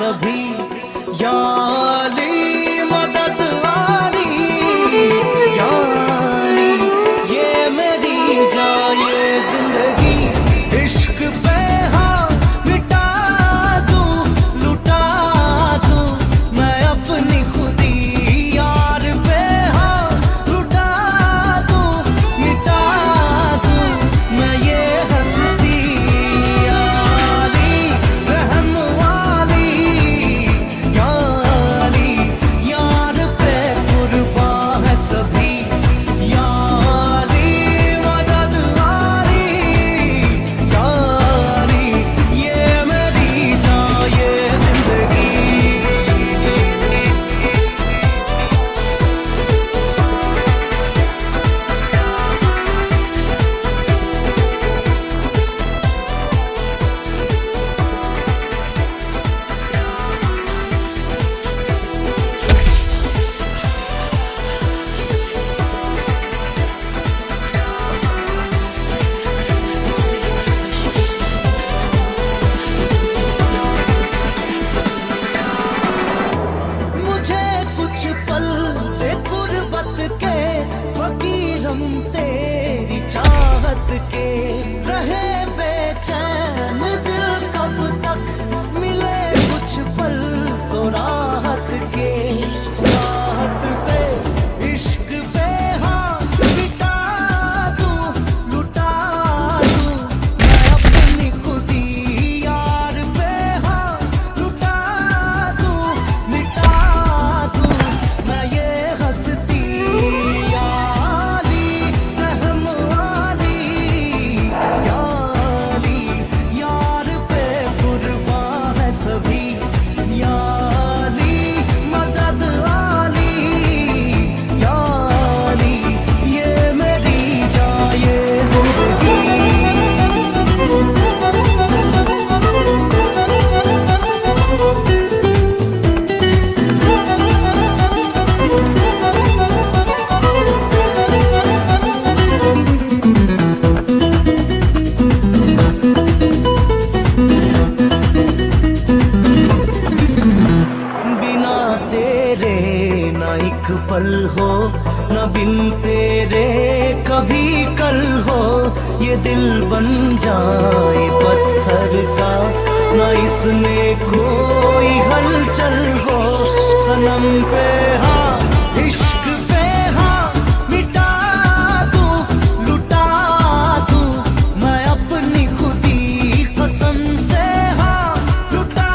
सभी। या अली मदद वाली, या अली ये मेरी जाए जिंदगी। इश्क पे हाँ मिटा दूं, लुटा दूं मैं अपनी खुदी। यार पे हाँ लुटा दूं, मिटा दूं मैं ये हस्ती। या अली रहम वाली, या अली यार पे कुर्बान है सभी। या अली मदद वाली, या अली ये मेरी जाए जिंदगी। मुझे कुछ पल दे गुर्बत के, फकीर हम तेरी चाहत के। रहे बेचैन दिल कब तक, मिले कुछ पल तो राहत के। राहत पे इश्क पे हाँ मिटा दूं, लुटा दूं मैं अपनी खुदी। यार पे हाँ लुटा दूं, मिटा दूं मैं ये हस्ती। या अली रहम वाली, या अली यार पे कुर्बान है सभी। या अली मदद वाली, या अली ये मेरी जाए जिंदगी। बिना तेरे ना एक पल हो, ना बिन तेरे कभी कल हो। ये दिल बन जाए पत्थर का, ना इसमें कोई हलचल हो। सनम पे हाँ इश्क पे हाँ मिटा दूं, लुटा दूं मैं अपनी खुदी। कसम से हाँ लुटा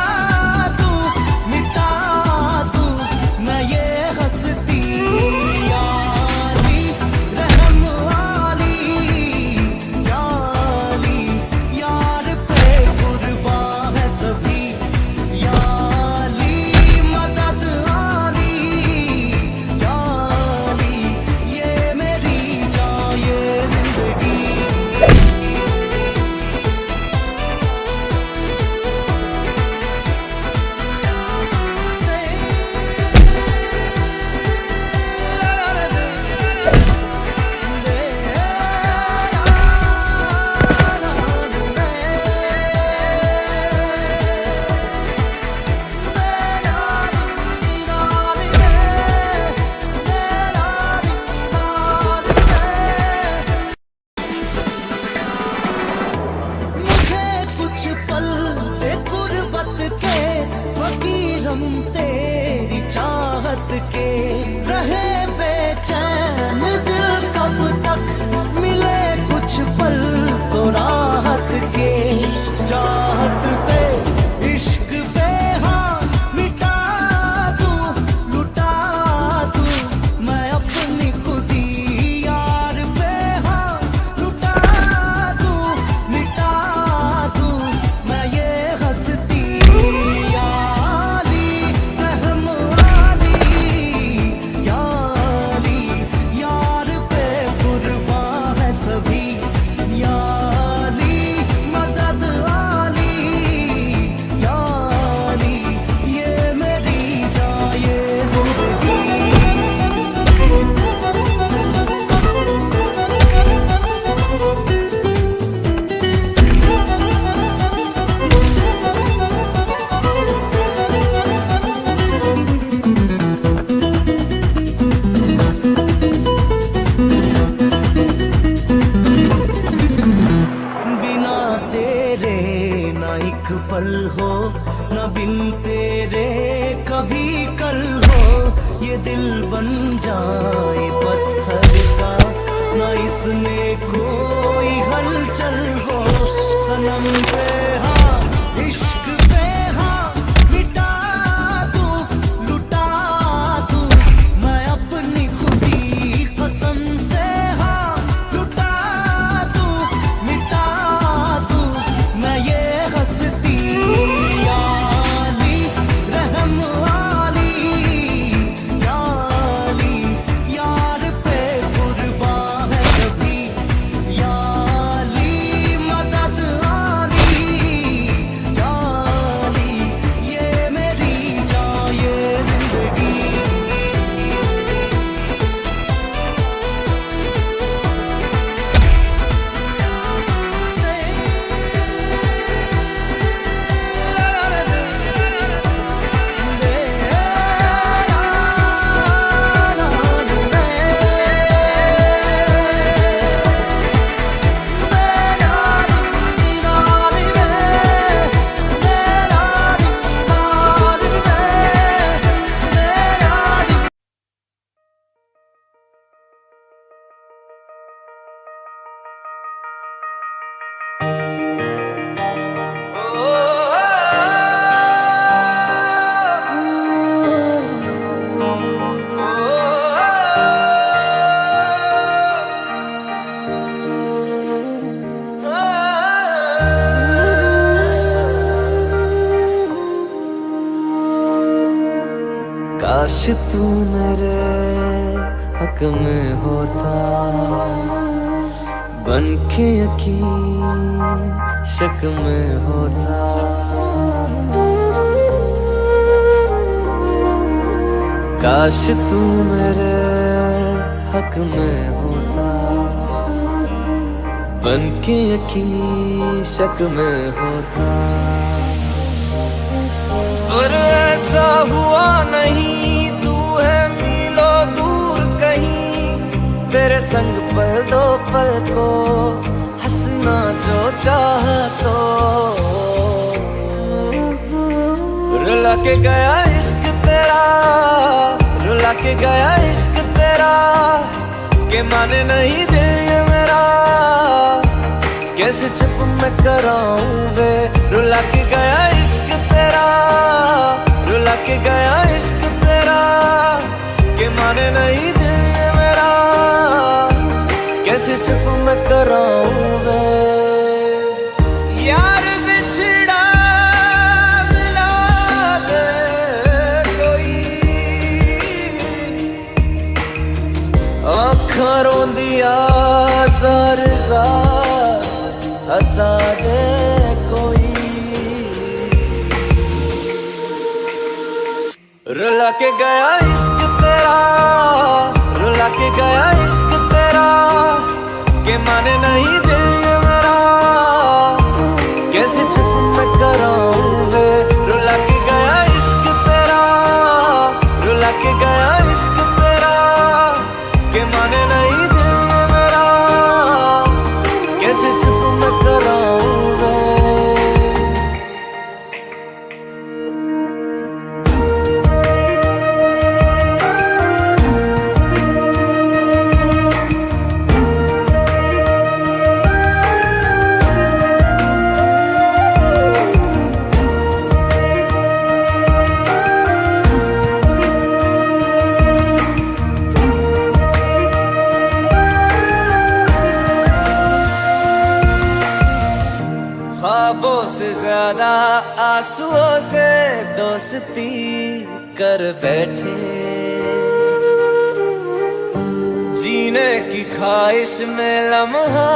दूं, मिटा दूं मैं ये हस्ती। या अली रहम वाली, या अली यार पे कुर्बान है सभी। या अली मदद वाली, पल हो न बिन तेरे कभी कल हो, ये दिल बन जाए पत्थर का न इसमें कोई हलचल हो। सनम पे हाँ इश्क पे हाँ मिटा दूं लुटा दूं मैं अपनी खुदी कसम से, हाँ लुटा दूं मिटा दूं मैं ये हस्ती याली रहम वाली याली यार पे कुर्बान है कभी याली मदद आली याली ये मेरी जान ये जिंदगी। काश तू मेरे हक में होता बन के यकीन शक में होता। काश तू मेरे हक में होता बन के यकीन शक में होता। पर ऐसा हुआ नहीं, तू है मीलों दूर कहीं, तेरे संग पल दो पल को हंसना जो चाह तो। रुला के गया इश्क तेरा, रुला के गया इश्क तेरा, के माने नहीं दिल ये मेरा, कैसे चुप मैं कराऊं वे। रुला के गया इश्क तेरा, रुला के गया इश्क तेरा, के माने नहीं दिल ये मेरा, कैसे चुप मैं कराऊं वे। यार बिछड़ा मिला दे कोई, आँखां रोंदिया ज़ार ज़ार हंसा दे कोई। रुला के गया इश्क तेरा, रुला के गया इश्क तेरा, के माने नहीं दिल ये मेरा, कैसे चुप मैं कराऊं वे। रुला के गया इश्क तेरा, रुला के गया इश्क तेरा, के माने नहीं दिल ये मेरा, कैसे चुप मैं कराऊं वे। ख्वाबों से ज्यादा आंसुओं से दोस्ती कर बैठे, जीने की ख्वाहिश में लम्हा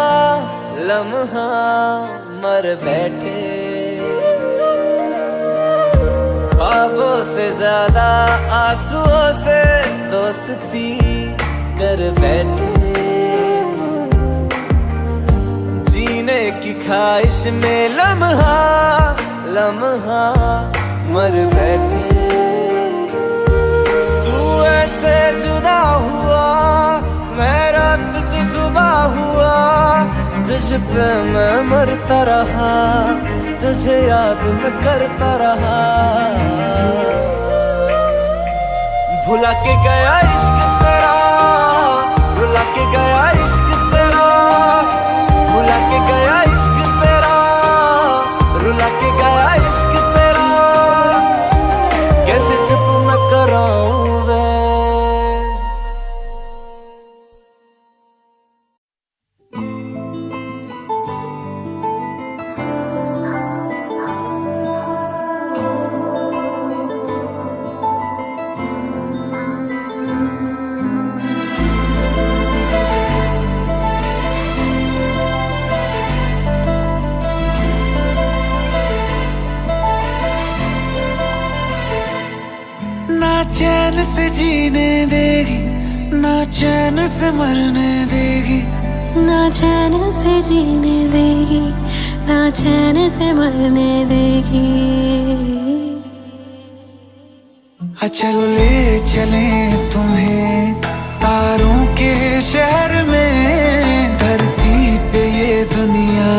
लम्हा मर बैठे। ख्वाबों से ज्यादा आंसुओं से दोस्ती कर बैठे, जीने की ख्वाहिश में लम्हा लम्हा मर बैठे। तू ऐसे जुदा हुआ मैं रात तू सुबह हुआ, तुझ पे मैं मरता रहा, तुझे याद मैं करता रहा। भुला के गया इश्क तेरा, रुला के गया इश्क तेरा, भुला के गया इश्क तेरा, रुला के गया इश्क तेरा। कैसे चुप मैं कराऊं वे। ना चैन से जीने देगी, ना चैन से मरने देगी, ना चैन से जीने देगी, ना चैन से मरने देगी। चलो ले चले तुम्हें तारों के शहर में। धरती पे ये दुनिया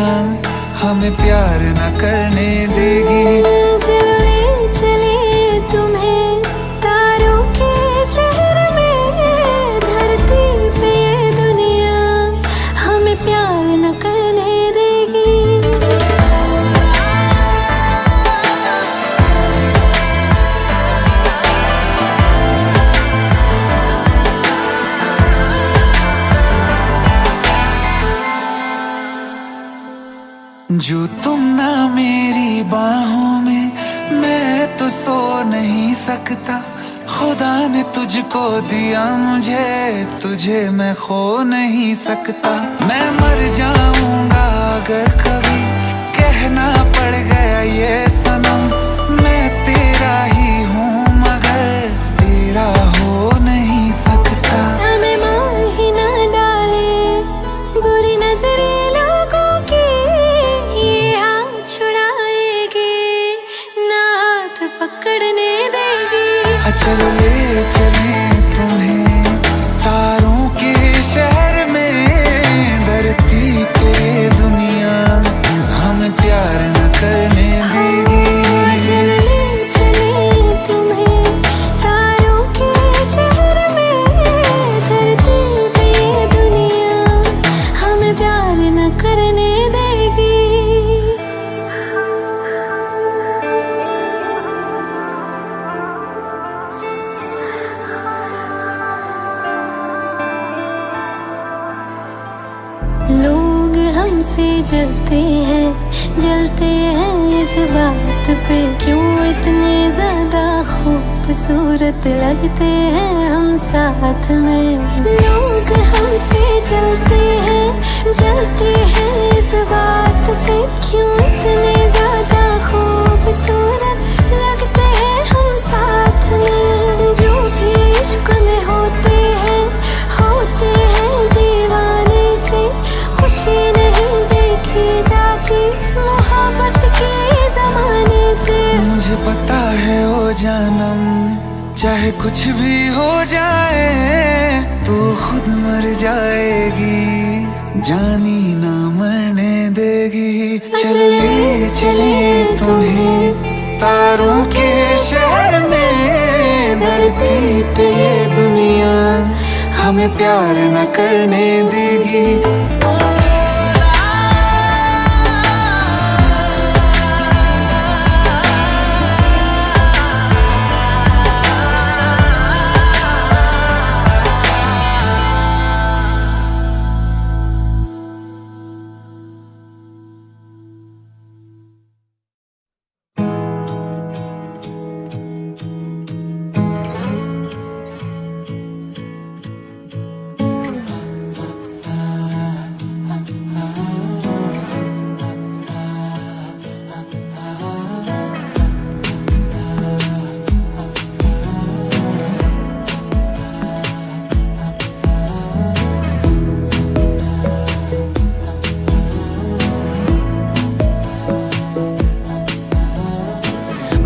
हमें प्यार न करने देगी। चलो ले चले तुम्हें तारों के शहर में। धरती पे ये दुनिया हमें प्यार न करने देगी। जो तुम ना मेरी बाहों में, मैं तो सो नहीं सकता। खुदा ने तुझको दिया मुझे, तुझे मैं खो नहीं सकता। मैं मर जाऊंगा अगर कभी कहना पड़ गया ये सनम। मैं तेरा ही हूँ मगर तेरा हो नहीं सकता। हमें मार ही ना डाले बुरी नजरे लोगों की, ये हाथ छुड़ाएगी ना हाथ पकड़ने देगी। चलो ले चले तुम्हें तारों के शहर में। धरती पे दुनिया हमें प्यार न करने देगी। चलो ले चले तुम्हें तारों के शहर में। धरती पे ये दुनिया हमें प्यार न करने देगी। लोग हमसे जलते हैं इस बात पे। क्यों इतने ज्यादा खूबसूरत लगते हैं हम साथ में। लोग हमसे जलते हैं इस बात पे। क्यों इतने ज्यादा खूबसूरत लगते हैं हम साथ में। जो भी इश्क में होते हैं दीवाने से। खुशी नहीं देखी जाती मोहब्बत के जमाने से। मुझे पता है ओ जानम, चाहे कुछ भी हो जाए तू खुद मर जाएगी, जानी ना मरने देगी। चले चले तुम्हें तारों के शहर में। धरती पे ये दुनिया हमें प्यार न करने देगी।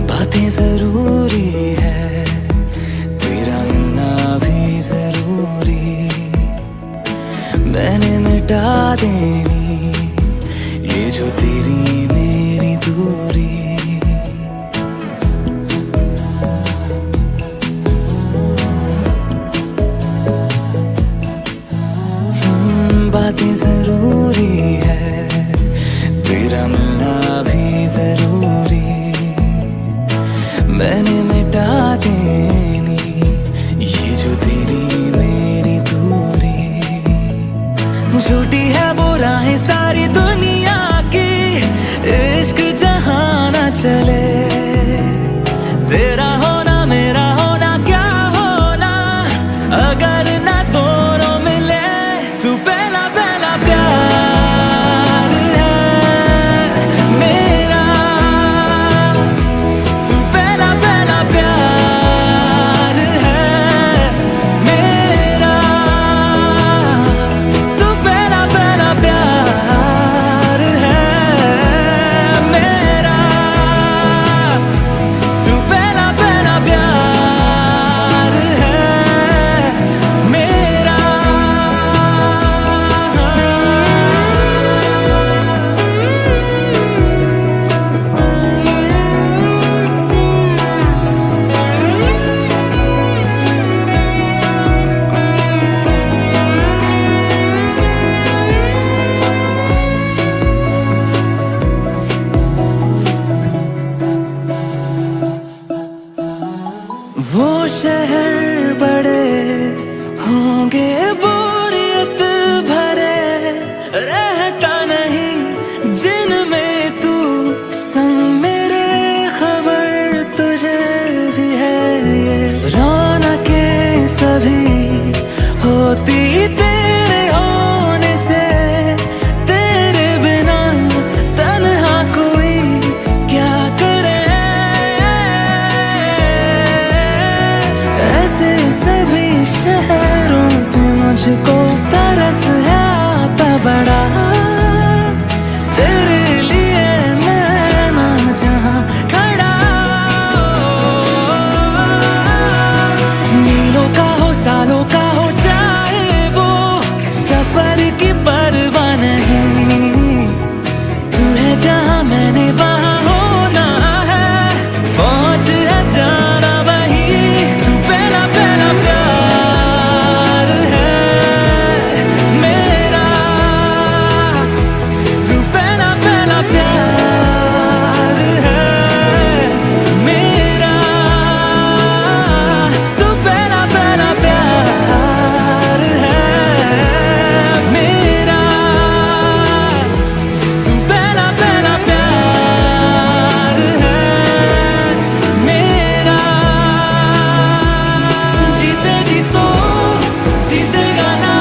बातें जरूरी है, तेरा मिलना भी जरूरी। मैंने मिटा देनी जो तेरी मेरी दूरी, बातें जरूरी है, तेरा मिलना भी जरूरी, मैंने मिटा देनी ये जो तेरी मेरी दूरी। झूठी है वो राहें सारी दुनिया की, इश्क जहां ना चले, तेरा होना मेरा होना क्या होना, अगर ना दोनों मिले। तू पहला पहला प्यार है मेरा, तू पहला पहला प्यार है मेरा, तू पहला पहला प्यार है मेरा, तू पहला पहला प्यार है मेरा। वो शहर बड़े होंगे बोरियत भरे, रहता नहीं जिनमें तू संग मेरे, खबर तुझे भी है ये रौनकें सभी होती तेरे होने से, तेरे बिना तन्हा कोई क्या करे। ऐसे सभी शहरों पे मुझको तरस है आता बड़ा, तेरे लिए मैं ना जहां खड़ा। मीलों का हो सालों का हो चाहे वो, सफर की परवाह नहीं, तू है जहां मैंने वहां होना है, पहुंच है जाना वही। तू पहला पहला प्यार है मेरा, तू पहला पहला प्यार है मेरा, तू पहला पहला प्यार है मेरा, तू पहला पहला प्यार है मेरा। जीते जी तो जीतेगा ना,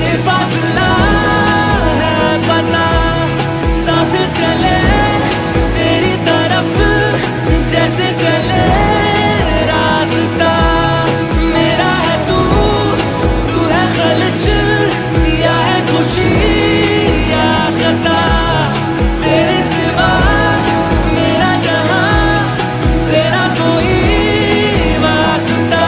ये फासला है पता, सांस चले तेरी तरफ जैसे चले रास्ता, मेरा है तू, तू है खलिश या है खुशी या खता, तेरे सिवा मेरा जहां से ना कोई वास्ता।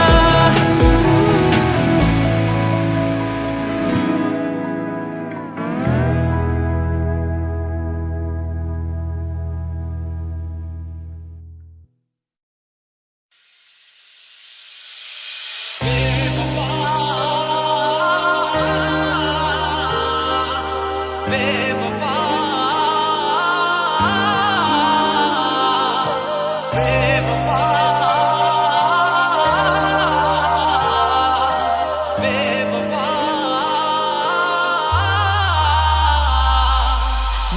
बेवफा, बेवफा, बेवफा,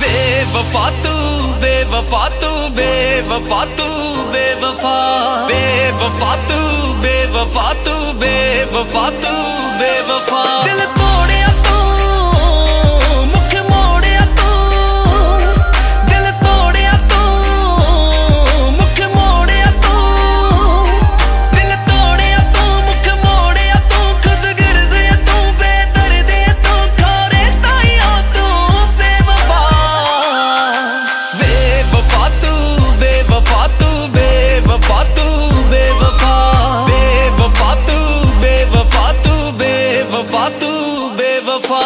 बेवफा तू, बेवफा तू, बेवफा तू, बेवफा, बेवफा तू, बेवफा तू, बेवफा तू, बेवफा। दिल तोड़िया तू, मुख मोड़िया तू, दिल तोड़िया तू, मुख मोड़िया तू, दिल तोड़िया तू, मुख मोड़िया तू, खुद गिरजे तू, बेदर्दी तू, खोरे ताइयों तू, बेवफा, बेवफा तू, बेवफा तू, बेवफा तू, बेवफा, बेवफा तू, बेवफा तू, बेवफा तू, बेवफा।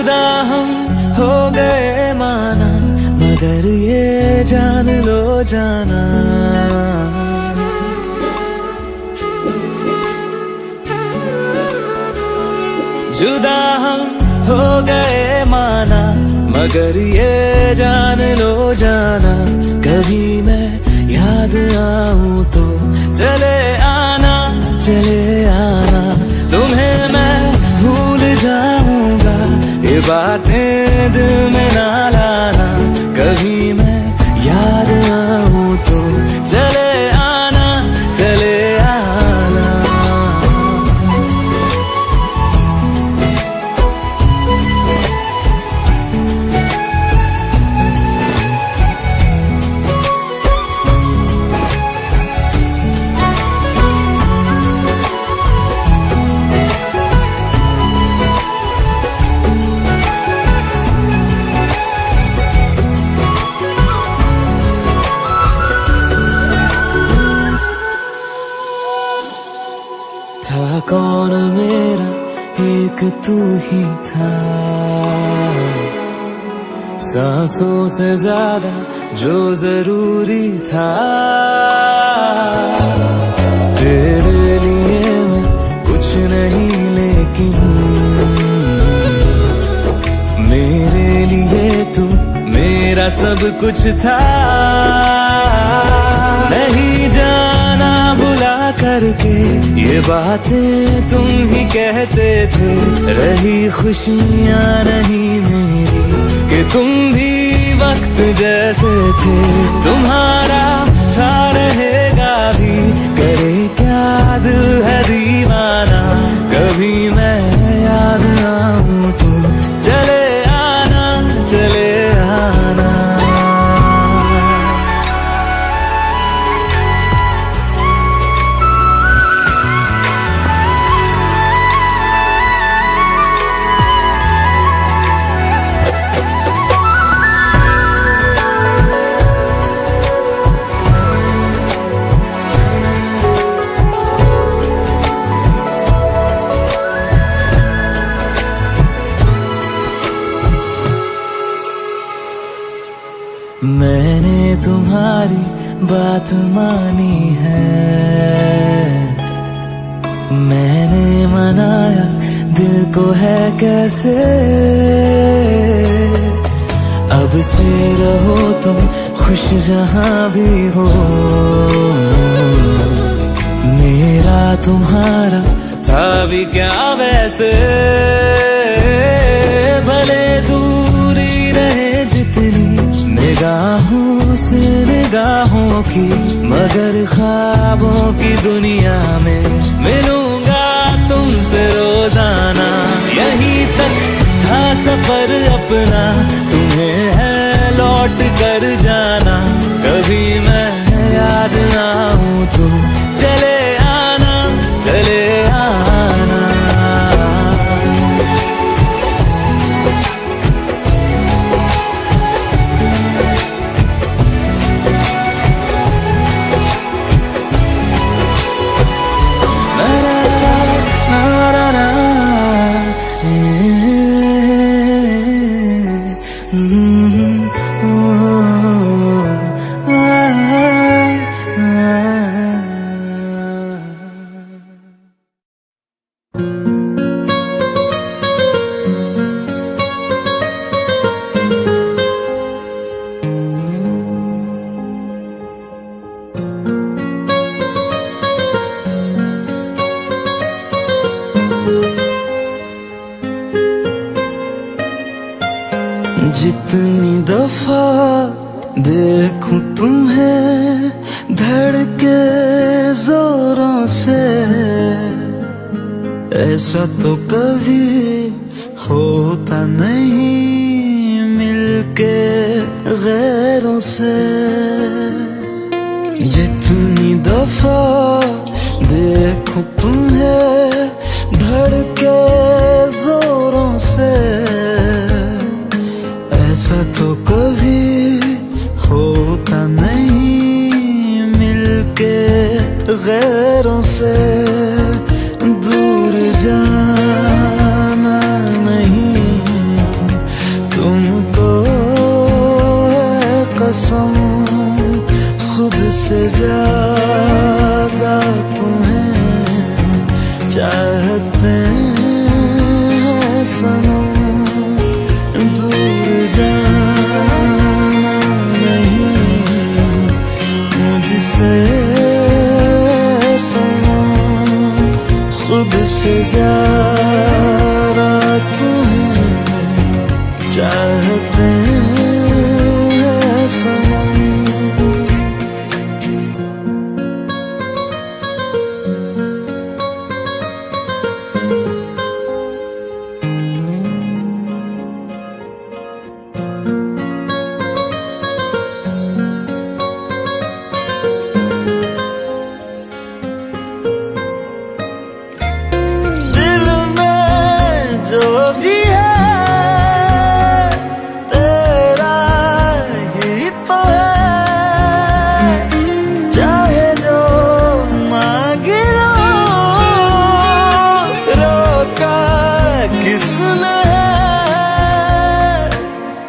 जुदा हम हो गए माना, मगर ये जान लो जाना, जुदा हम हो गए माना, मगर ये जान लो जाना, कभी मैं याद आऊं तो चले आना, चले आना, तुम्हें मैं भूल जाऊंगा, ये बातें दिल में ना लाना, कभी मैं याद आऊं तो चले आना, चले आना। था कौन मेरा एक तू ही था, सांसों से ज्यादा जो जरूरी था, तेरे लिए मैं कुछ नहीं लेकिन मेरे लिए तू मेरा सब कुछ था, नहीं जाना बुला करके ये बातें तुम ही कहते थे, रही खुशियाँ नहीं मेरी कि तुम भी वक्त जैसे थे, तुम्हारा था रहेगा भी, करे क्या दिल है दीवाना, कभी मैं याद आऊं तो चले आना, चले आना। मैंने तुम्हारी बात मानी है, मैंने मनाया दिल को है कैसे, अब से रहो तुम खुश जहां भी हो, मेरा तुम्हारा था भी क्या वैसे, भले दूरी रहे जितनी निगाहों से निगाहों की, मगर ख्वाबों की दुनिया में मिलूंगा तुमसे रोजाना, यहीं तक था सफर अपना, तुम्हें है लौट कर जाना, कभी मैं याद आऊं तो चले आना, चले आना। जितनी दफा देखूं तुम्हें धड़के जोरों से, ऐसा तो कभी होता नहीं मिलके गैरों से, जितनी दफा देखूं तुम्हें धड़के जोरों से, ऐसा तो कभी होता नहीं मिलके गैरों से, दूर जाना नहीं तुमको है कसम, खुद से ज्यादा तुम्हें चाहते हैं सनम। दूर जाना नहीं मुझसे सनम, खुद से ज्यादा तुम्हें चाहते हैं सनम। दिल में जो भी है तेरा ही तो है, चाहे जो मांगे लो, रोका किसने है।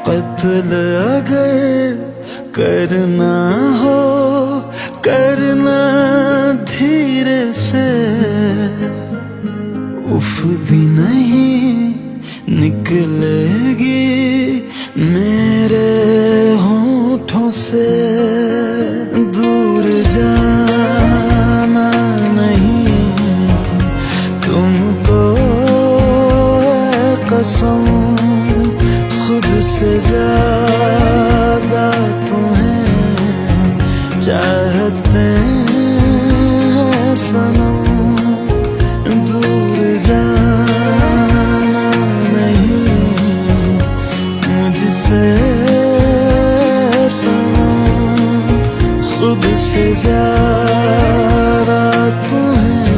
कत्ल अगर करना हो करना धीरे से, उफ भी नहीं निकलेगी मेरे होठों से। दूर जाना नहीं तुमको है कसम, खुद से ज्यादा तुम्हें चाहते हैं सनम। दूर जाना नहीं मुझसे सनम, खुद से ज्यादा तुम्हें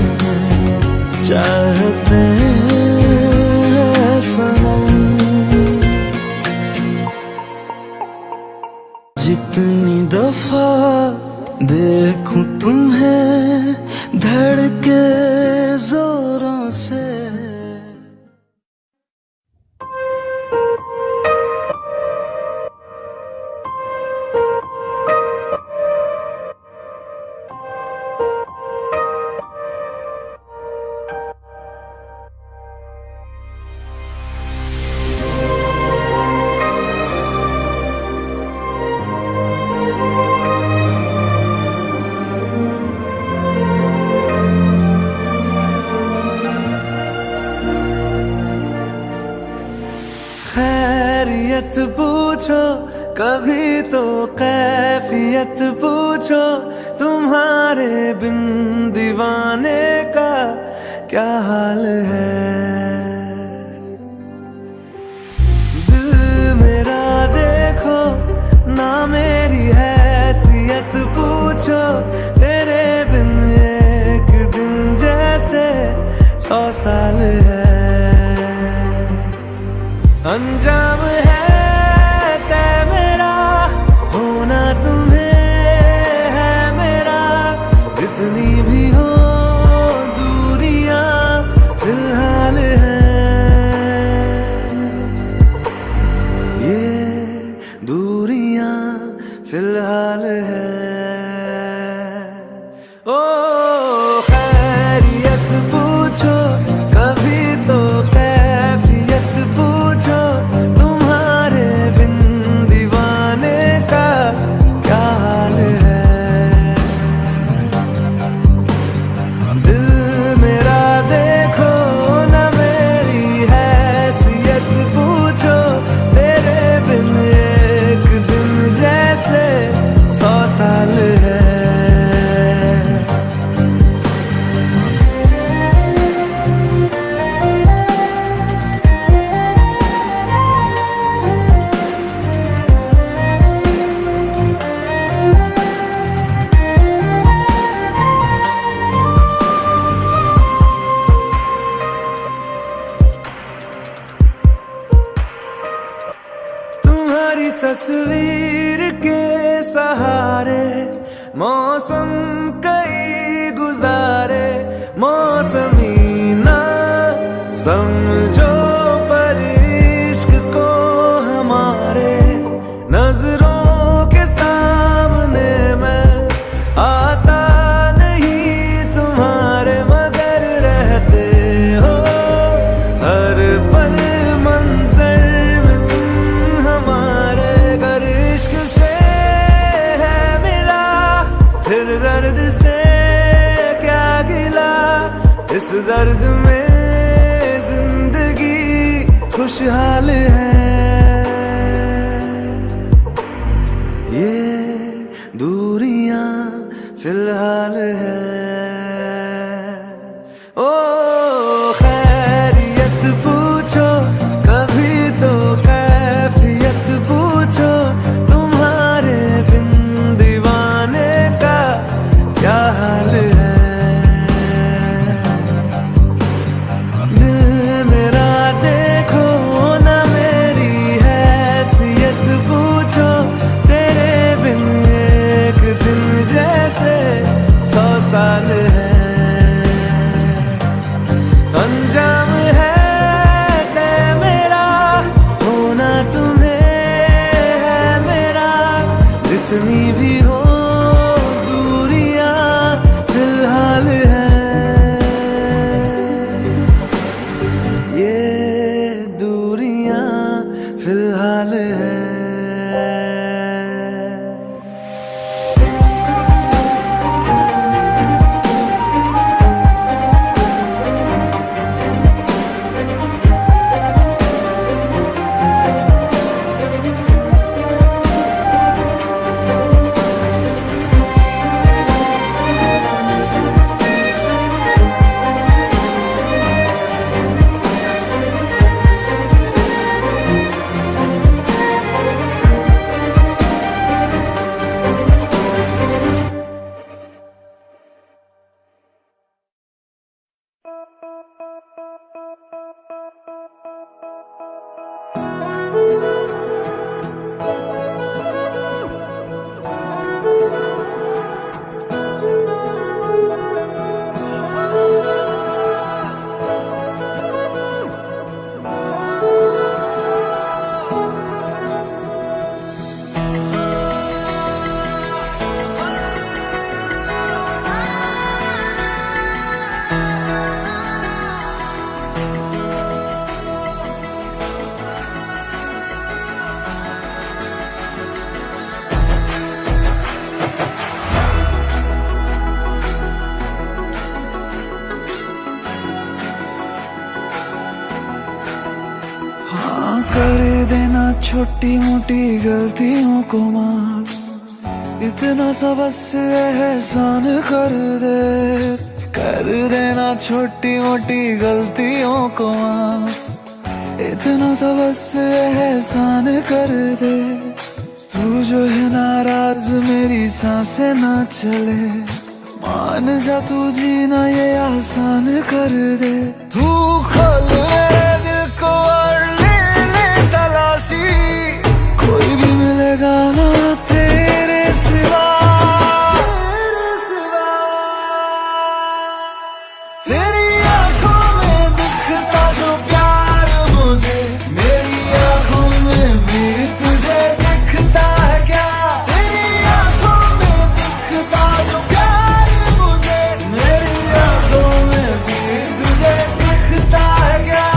चाहते हैं सनम। जितनी दफा देखूं तुम्हें धड़के जोरों से। खैरियत पूछो कभी तो कैफियत पूछो, तुम्हारे बिन दीवाने का क्या हाल है। दिल मेरा देखो ना मेरी हैसियत पूछो, तेरे बिन एक दिन जैसे 100 साल है। अंजाम है तय मेरा, होना तुम्हें है मेरा। जितनी भी हो दूरियां फिलहाल है, ये दूरियां फिलहाल है। ओ खैरियत पूछो कभी तो कैफियत पूछो, तुम्हारे बिन दीवाने का क्या हाल है। दिल मेरा देखो ना मेरी हैसियत पूछो, तेरे बिन एक दिन जैसे 100 साल है। तुम्हारी तस्वीर के सहारे मौसम कई गुजारे, मौसमी ना समझो पर इश्क को हम दर्द में जिंदगी खुशहाल है, ये दूरियां फिलहाल है। ओ खैरियत पूछो कभी तो कैफियत पूछो, तुम्हारे बिन दीवाने का क्या हाल है। दिल मेरा देखो ना मेरी हैसियत पूछो, तेरे बिन एक दिन जैसे 100 साल है। अंजाम है तय मेरा, होना तुम्हें है मेरा, जितनी भी हो दूरियां फिलहाल है, ये दूरियां फिलहाल है। कर देना छोटी मोटी गलतियों को माफ, इतना सा बस एहसान कर दे। कर देना छोटी मोटी गलतियों को माफ, इतना सा बस एहसान कर दे। तू जो है नाराज मेरी सांसें ना चले, मान जा तू जीना ये आसान कर दे। तू खोल मेरे दिल को और तलाशी, कोई भी मिलेगा ना तेरे सिवा, तेरी आंखों में दिखता जो प्यार मुझे, मेरी आंखों में भी तुझे दिखता है क्या। तेरी आंखों में दिखता जो प्यार मुझे, मेरी आंखों में भी तुझे दिखता है क्या।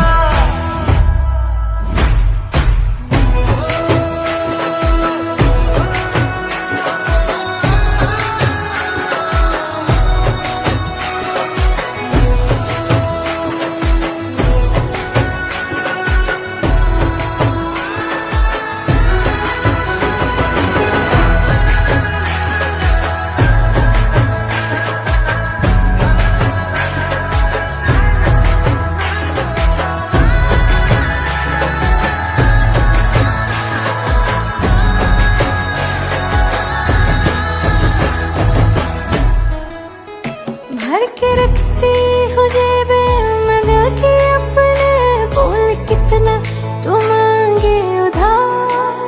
भर के रखती हूँ जेबे में दिल के अपने, बोल कितना तू मांगे उधार,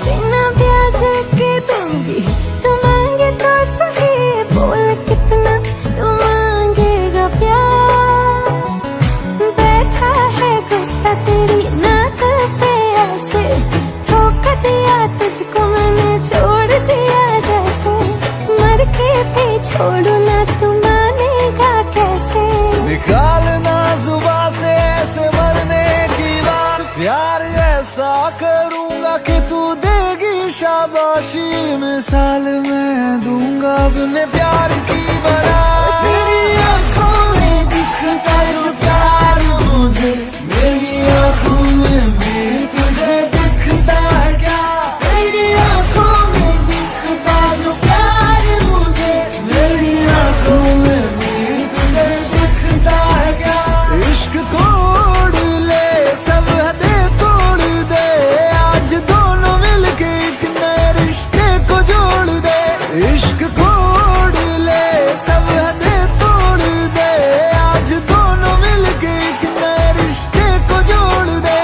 बिना ब्याज के दूंगी तू मांगे तो सही, बोल कितना तू मांगेगा प्यार। बैठा है गुस्सा तेरी नाक पे ऐसे, धोखा दिया तुझको मैंने छोड़ दिया जैसे, मर के भी छोड़ू ना तू मानेगा कैसे। निकालना जुबान से ऐसे मरने की बात, प्यार ऐसा करूंगा कि तू देगी शाबाशी, मिसाल मैं दूंगा अपने प्यार की बरात। तेरी आंखों में दिख दिखता जो प्यार मुझे, मेरी आंखों में भी तुझे दिखता है क्या? तेरी आंखों में दिखता जो प्यार मुझे, मेरी आंखों में भी तुझे दिखता है क्या? इश्क कोड़ ले सब हदें तोड़ दे, आज दोनों मिलके एक नए रिश्ते को जोड़ दे। इश्क कोड़ ले सब हदें तोड़ दे, आज दोनों मिलके एक नए रिश्ते को जोड़ दे।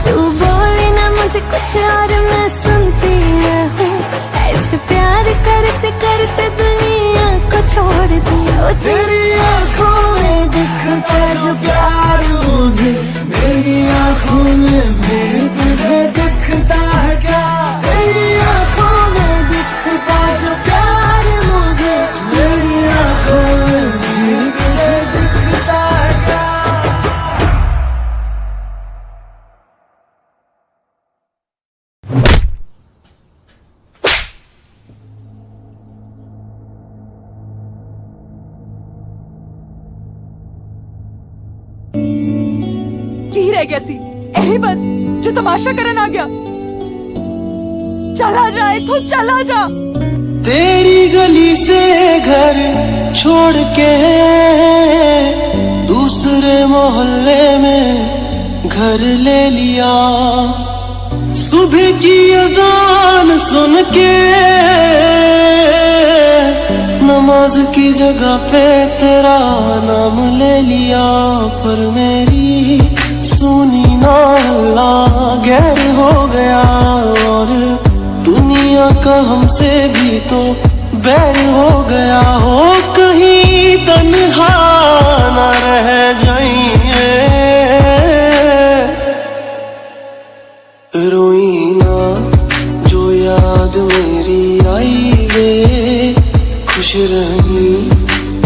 तू बोले ना मुझे कुछ और मैं सुनती रहूं, ऐसे प्यार करते करते दुनिया को छोड़ दिया। तेरी आंखों में दिखता जो प्यार मुझे, मेरी आंखों में भी तुझे दिखता है क्या? तेरी आंखों में दिखता जो प्यार मुझे, मेरी आंखों में भी तुझे दिखता है क्या? की रह गया सी यही बस जो तमाशा करन आ गया। चला जाए तो चला जा। तेरी गली से घर छोड़ के दूसरे मोहल्ले में घर ले लिया, सुबह की अजान सुन के नमाज की जगह पे तेरा नाम ले लिया। पर मेरी सुनी ना अल्लाह गैर हो गया, और दुनिया का हमसे भी तो बैर हो गया। हो कहीं तन्हा न रह जाइए, रोई ना जो याद मेरी आई वे, खुश रही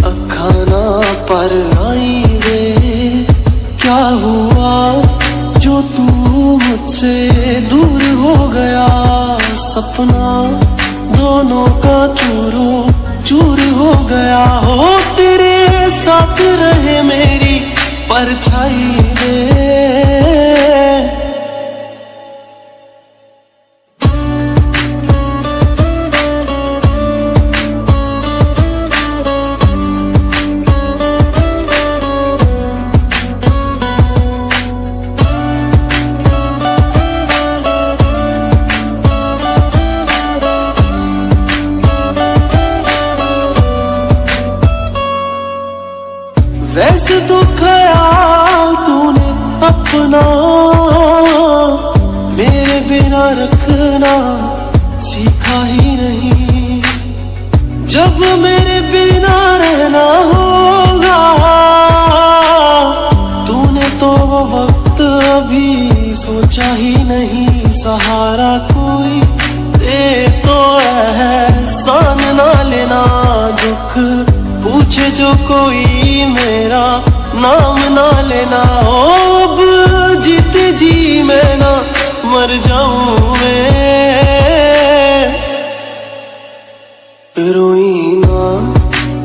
अखा ना पर आई वे। क्या हुआ जो तू मुझसे दूर हो गया, सपना दोनों का चूरो चूर हो गया। हो तेरे साथ रहे मेरी परछाई वे, वैसे तो ख्याल तूने अपना मेरे बिना रखना सीखा ही नहीं। जब मेरे बिना रहना होगा, तूने तो वो वक्त अभी सोचा ही नहीं। सहारा कोई दे तो एहसान ना लेना, दुख पूछे जो कोई मेरा नाम ना लेना। अब जीते जी मैं ना मर जाऊं मैं, रोई ना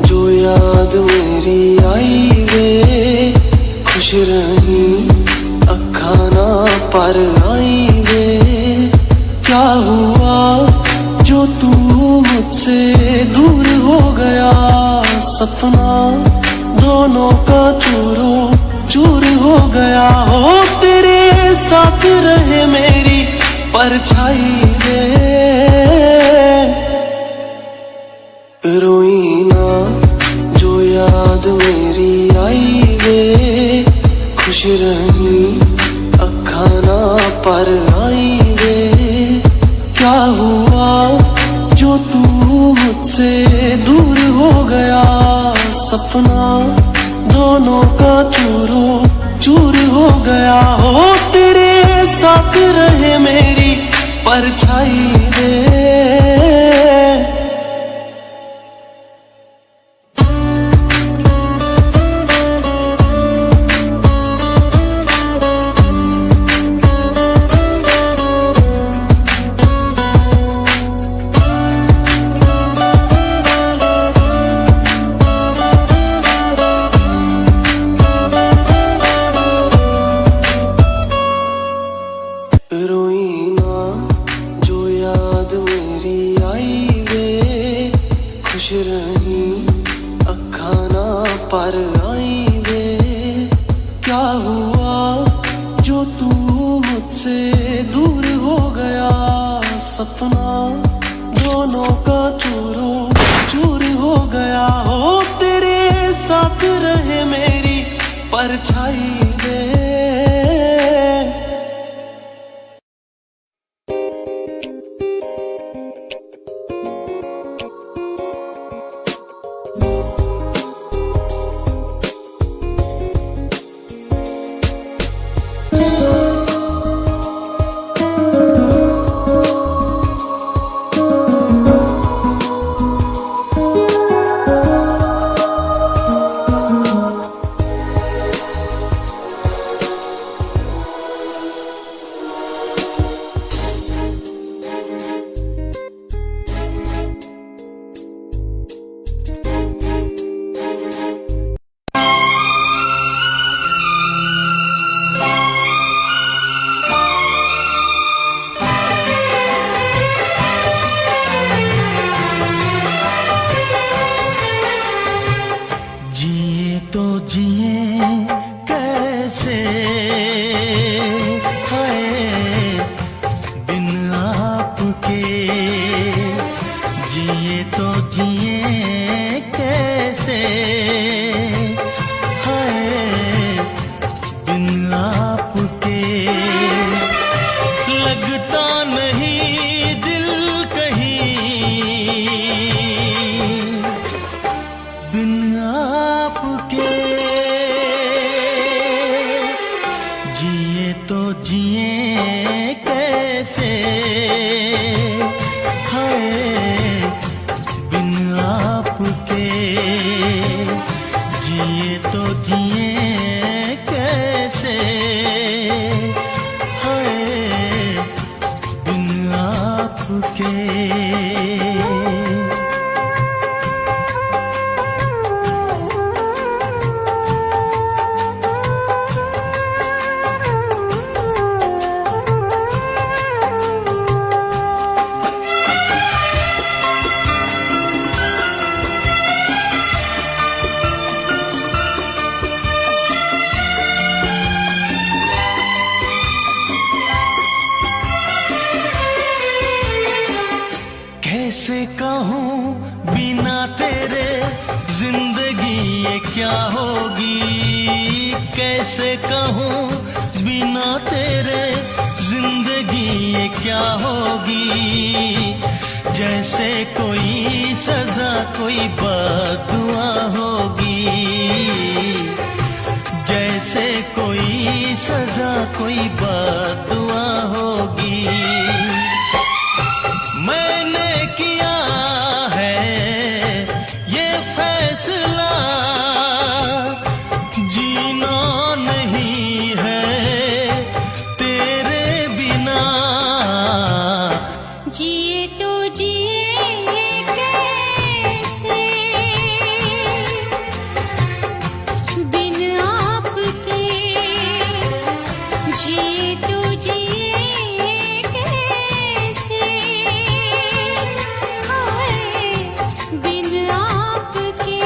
जो याद मेरी आई वे, खुश रही अखा ना पर आई वे। क्या हुआ जो तू मुझसे दूर हो गया, सपना दोनों का चूरो चूर हो गया। हो तेरे साथ रहे मेरी परछाई वे, रोई ना जो याद मेरी आई वे, खुश रही अखा ना पर आई वे। क्या हुआ जो तू मुझसे दूर हो गया, सपना दोनों का चूरो चूर हो गया। हो तेरे साथ रहे मेरी परछाई वे, सपना दोनों का चूरो चूर हो गया हो। तेरे साथ रहे मेरी परछाई दे। कैसे कहूँ बिना तेरे जिंदगी ये क्या होगी। कैसे कहूँ बिना तेरे जिंदगी ये क्या होगी। जैसे कोई सजा कोई बद्दुआ होगी। जैसे कोई सजा कोई बद्दुआ होगी। मैंने किया है ये फैसला जीना नहीं है तेरे बिना। जिए तो जिए कैसे बिन आपके। जिए तो जिए कैसे हाय बिन आपके।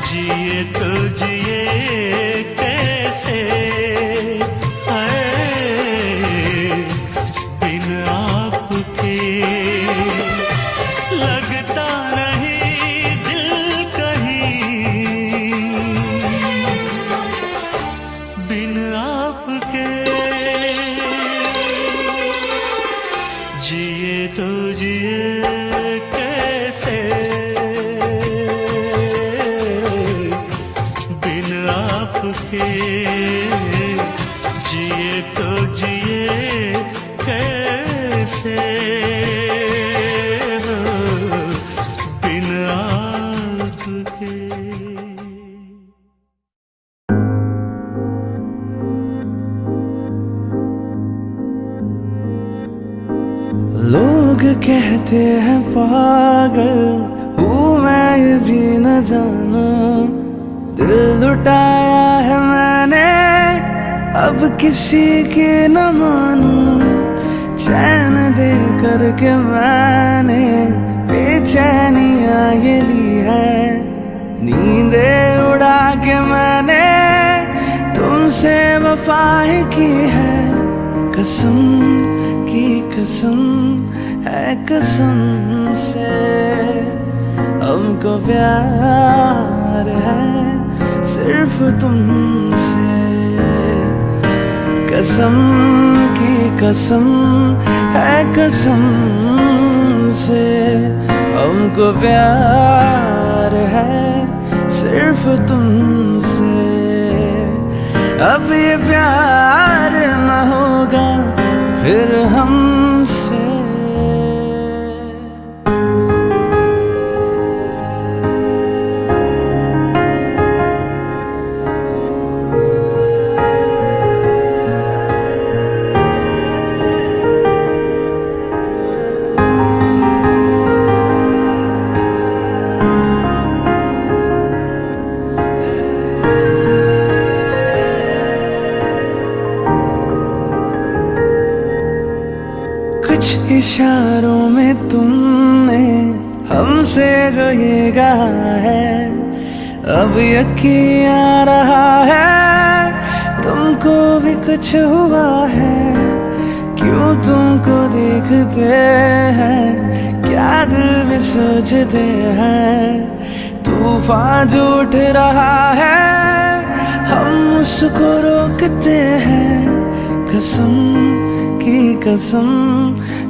जिए तो जिए कैसे बिन आपके। लगता नहीं दिल कहीं बिन आपके। जिए तो जिए कैसे बिन आपके। जिए तो जिए कैसे बिन आपके। लोग कहते हैं पागल हूँ मैं ये भी न जानूं। दिल लुटाया है मैंने अब किसी की न मानूं। चैन दे करके मैंने बेचैनियाँ ये ली है। नींदे उड़ा के मैंने तुमसे वफा ही की है। कसम की कसम है कसम से हमको प्यार है सिर्फ तुमसे। कसम की कसम है कसम से हमको प्यार है सिर्फ तुमसे। अब ये प्यार न होगा फिर हमसे। कुछ इशारों में तुमने हमसे जो ये कहा है अब यकीन आ रहा है तुमको भी कुछ हुआ है। क्यों तुमको देखते हैं क्या दिल में सोचते हैं। तूफान जो उठ रहा है हम उसको रोकते हैं। कसम की कसम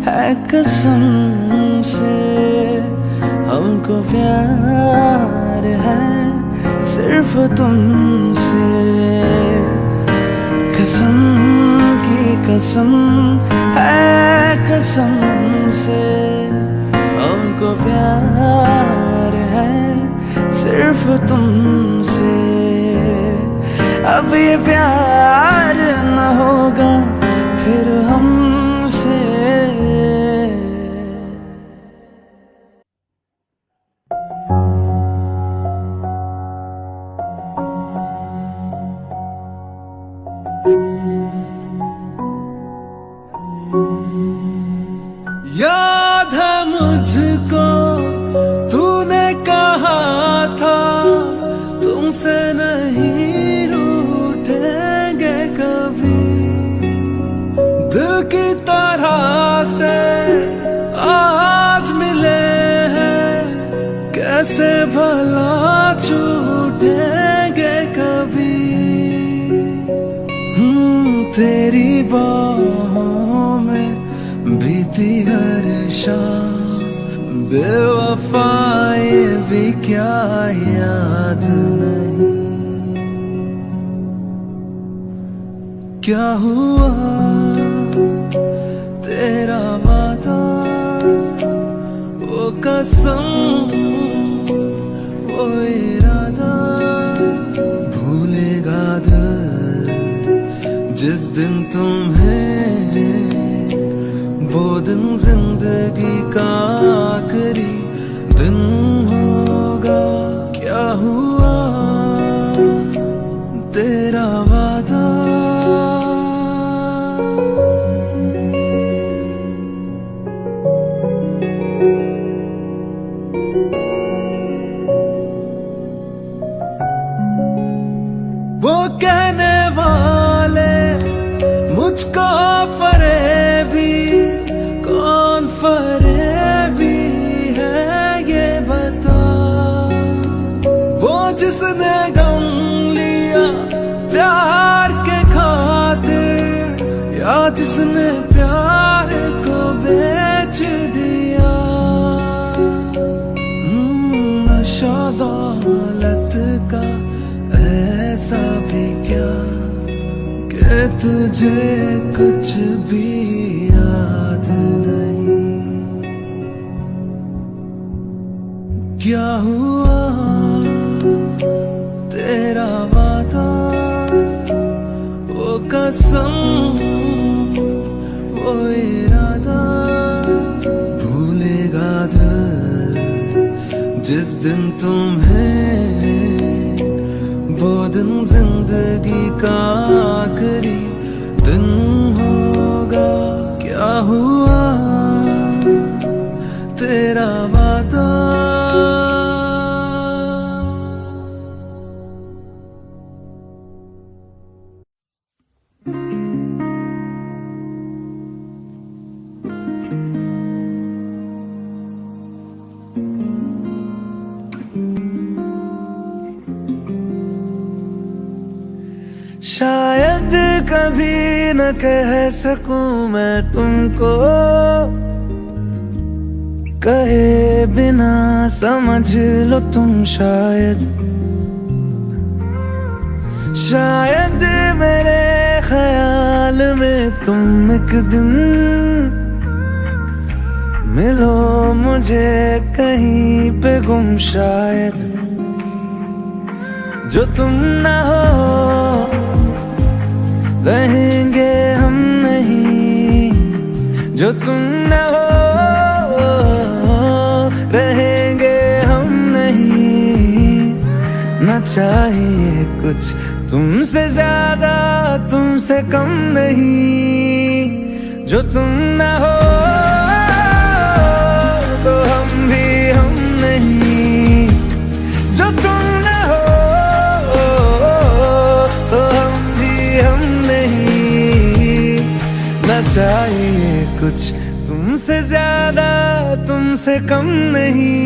है कसम से हमको प्यार है सिर्फ तुमसे। कसम की कसम है कसम से हमको प्यार है सिर्फ तुमसे। अब ये प्यार न होगा फिर हमसे। याद है मुझको तूने कहा था तुमसे नहीं रूठेंगे कभी। दिल की तरह से आज मिले हैं कैसे भला छूटेंगे कभी। तेरी बाहों में बीती हर शाम बेवफाई भी क्या याद नहीं। क्या हुआ तेरा वादा वो कसम वो इरादा भूलेगा दिल जिस दिन तुम्हें वो दिन जिंदगी का आखिरी दिन होगा। क्या हुआ तेरा वादा। वो कहने वाले मुझको फरेबी, कौन फरेबी है ये बता। वो जिसने गम लिया प्यार के खातिर, या जिसने प्यार को बेच दिया। नशा दौलत का ऐसा भी क्या कि तुझे कुछ भी याद नहीं। क्या हुआ तेरा वादा, वो कसम, वो इरादा। भूलेगा दिल जिस दिन तुम्हें, वो दिन जिंदगी का आखिरी दिन होगा। क्या हुआ तेरा वादा। शायद कभी न कह सकूं मैं तुमको, कहे बिना समझ लो तुम शायद। शायद मेरे ख्याल में तुम एक दिन मिलो मुझे कहीं पे गुम। शायद जो तुम ना हो रहेंगे हम नहीं, जो तुम न हो रहेंगे हम नहीं। न चाहिए कुछ तुमसे ज्यादा, तुमसे कम नहीं। जो तुम न हो तो हम भी हम नहीं। जो तुम न हो तो हम भी हम नहीं। न चाहिए कुछ तुमसे ज्यादा, तुमसे कम नहीं।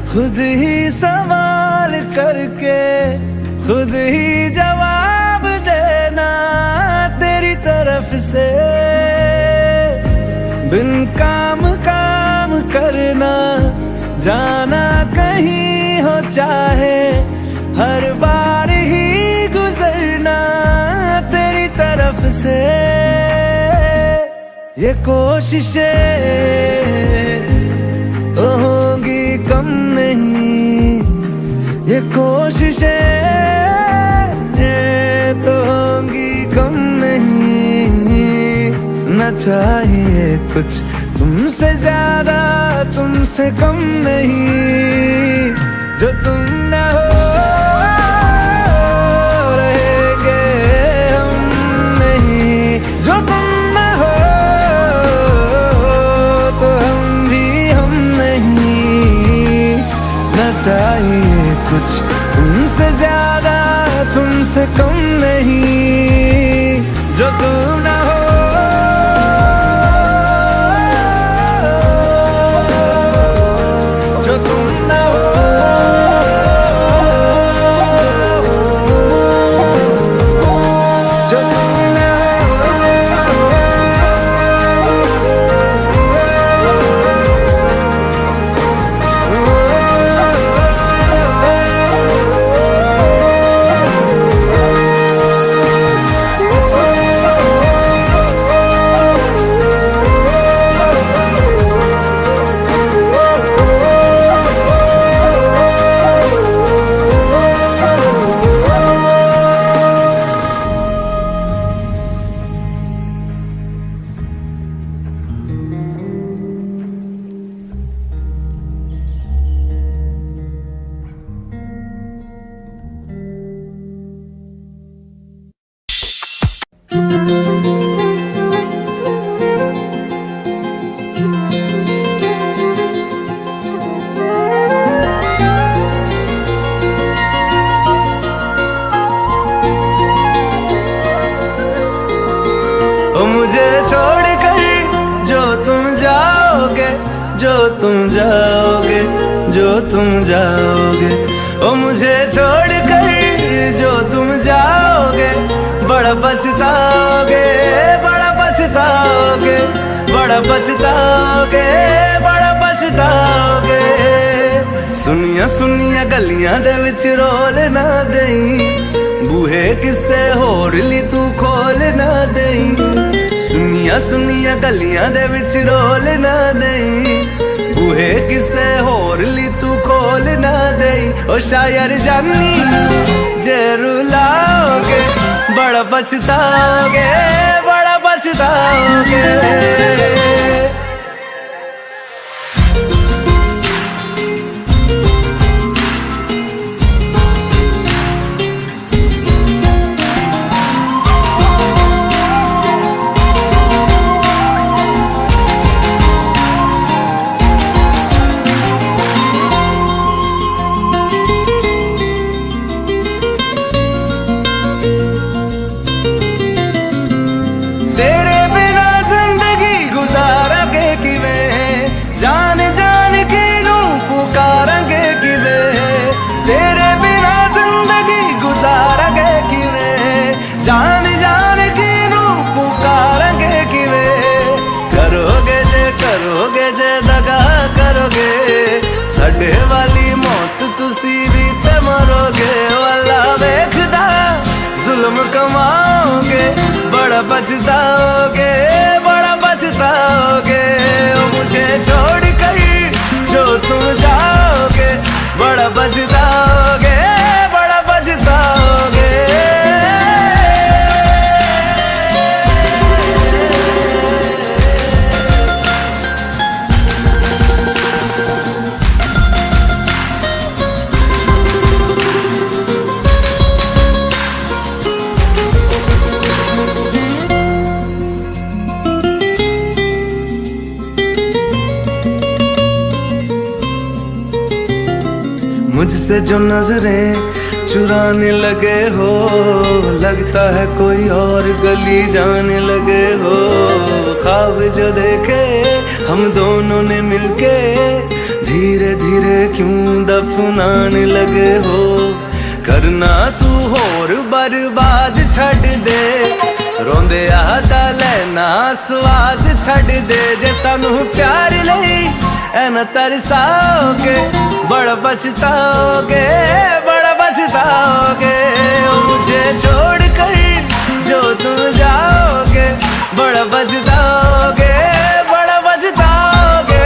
खुद ही सवाल करके खुद ही जवाब देना तेरी तरफ से। बिन काम काम करना, जाना कहीं हो चाहे, हर बार ही गुजरना तेरी तरफ से। ये कोशिशें तो होंगी कम नहीं, ये कोशिशें तो होंगी कम नहीं। न चाहिए कुछ तुमसे ज्यादा, तुमसे कम नहीं। जो तुम न हो रहेंगे हम नहीं। जो तुम न हो तो हम भी हम नहीं। न चाहिए कुछ तुमसे ज्यादा, तुमसे कम नहीं। जो तुम न हो जो तुम जाओगे, जो तुम जाओगे। ओ मुझे छोड़ कर जो तुम जाओगे, बड़ा पछताओगे, बड़ा पछताओगे, बड़ा पछताओगे, बड़ा पछताओगे। सुनिया सुनिया गलियां दे विच रोल ना देई, बूहे किसे होर ली तू खोल ना देई। सुनिया सुनिया गलियां दे विच रोल ना देई, बूहे किसे होर ली तू खोल ना देई। ओ शायर जानी जे रुलाओगे, बड़ा पछताओगे, बड़ा पछताओगे। तेरे बिना जिंदगी गुजारांगे किवें, जान जान के नू पुकारांगे किवें। तेरे बिना जिंदगी गुजारांगे किवें, जान जान के नू पुकारांगे किवें। करोगे जे दगा करोगे, साडे वाली मौत तुसी भी ते मरोगे। वाला वेखदा जुल्म कमाओगे, बड़ा पछताओगे, बड़ा पछताओगे। ओ मुझे छोड़ कर जो तुम जाओगे, बड़ा पछताओगे, बड़ा पछताओगे। मुझसे जो नजरें चुराने लगे हो, लगता है कोई और गली जाने लगे हो। ख्वाब जो देखे हम दोनों ने मिलके, धीरे धीरे क्यों दफनाने लगे हो। करना तू होर बर्बाद छड़ दे, रोंदे आता लेना स्वाद छड़ दे। जे सानू प्यार लई ऐना तरसाओगे, बड़ा पछताओगे, बड़ा पछताओगे। ओ मुझे छोड़ कर जो तुम जाओगे, बड़ा पछताओगे, बड़ा पछताओगे।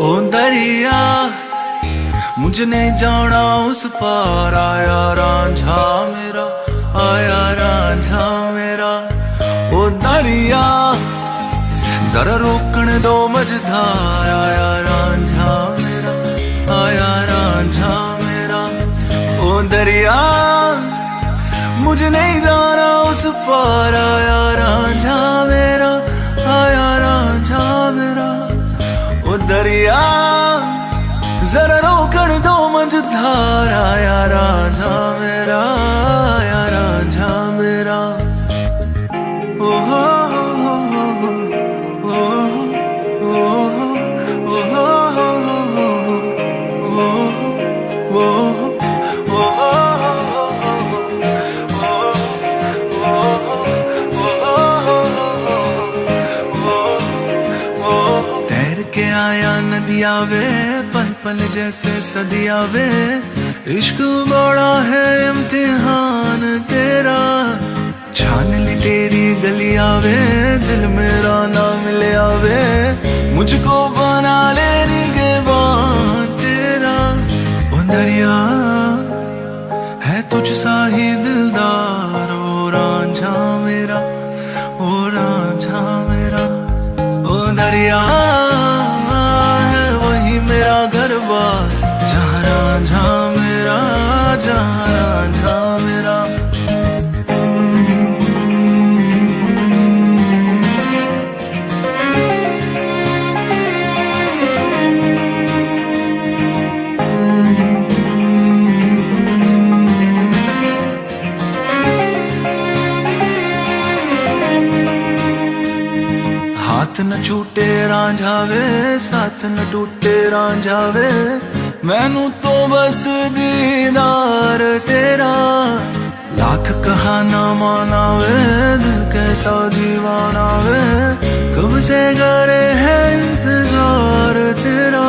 ओ दरिया मुझे नहीं जाना उस पार, आया रांझा मेरा, आया रांझा मेरा। ओ दरिया जरा रोकन दो मझधार, आया रांझा मेरा, आया रांझा मेरा। ओ दरिया मुझे नहीं जाना उस पार, आया रांझा मेरा, आया रांझा मेरा। ओ दरिया जरा रोकन दो मझधार, आया रांझा मेरा, आया रांझा मेरा। ओ हो हो हो हो ओ हो हो तैर के आया नदिया वे, पल पल जैसे सदिया वे। इश्क बड़ा है इम्तिहान तेरा, छान ली तेरी गलिया वे, दिल मेरा ना मिले आवे। मुझको बना ले निगहबान तेरा। ओ दरिया तुझ सा ही दिलदार ओ रांझा मेरा, ओ रांझा मेरा। ओ दरिया है वही मेरा घर बार, जहाँ रांझा मेरा, जहाँ रांझा मेरा। हाथ न छूटे रांझा वे, साथ न टूटे रांझा वे, मैनू तो बस दीदार तेरा। लाख कहा ना माना वे, दिल कैसा दीवाना वे, कब से करे है इंतजार तेरा।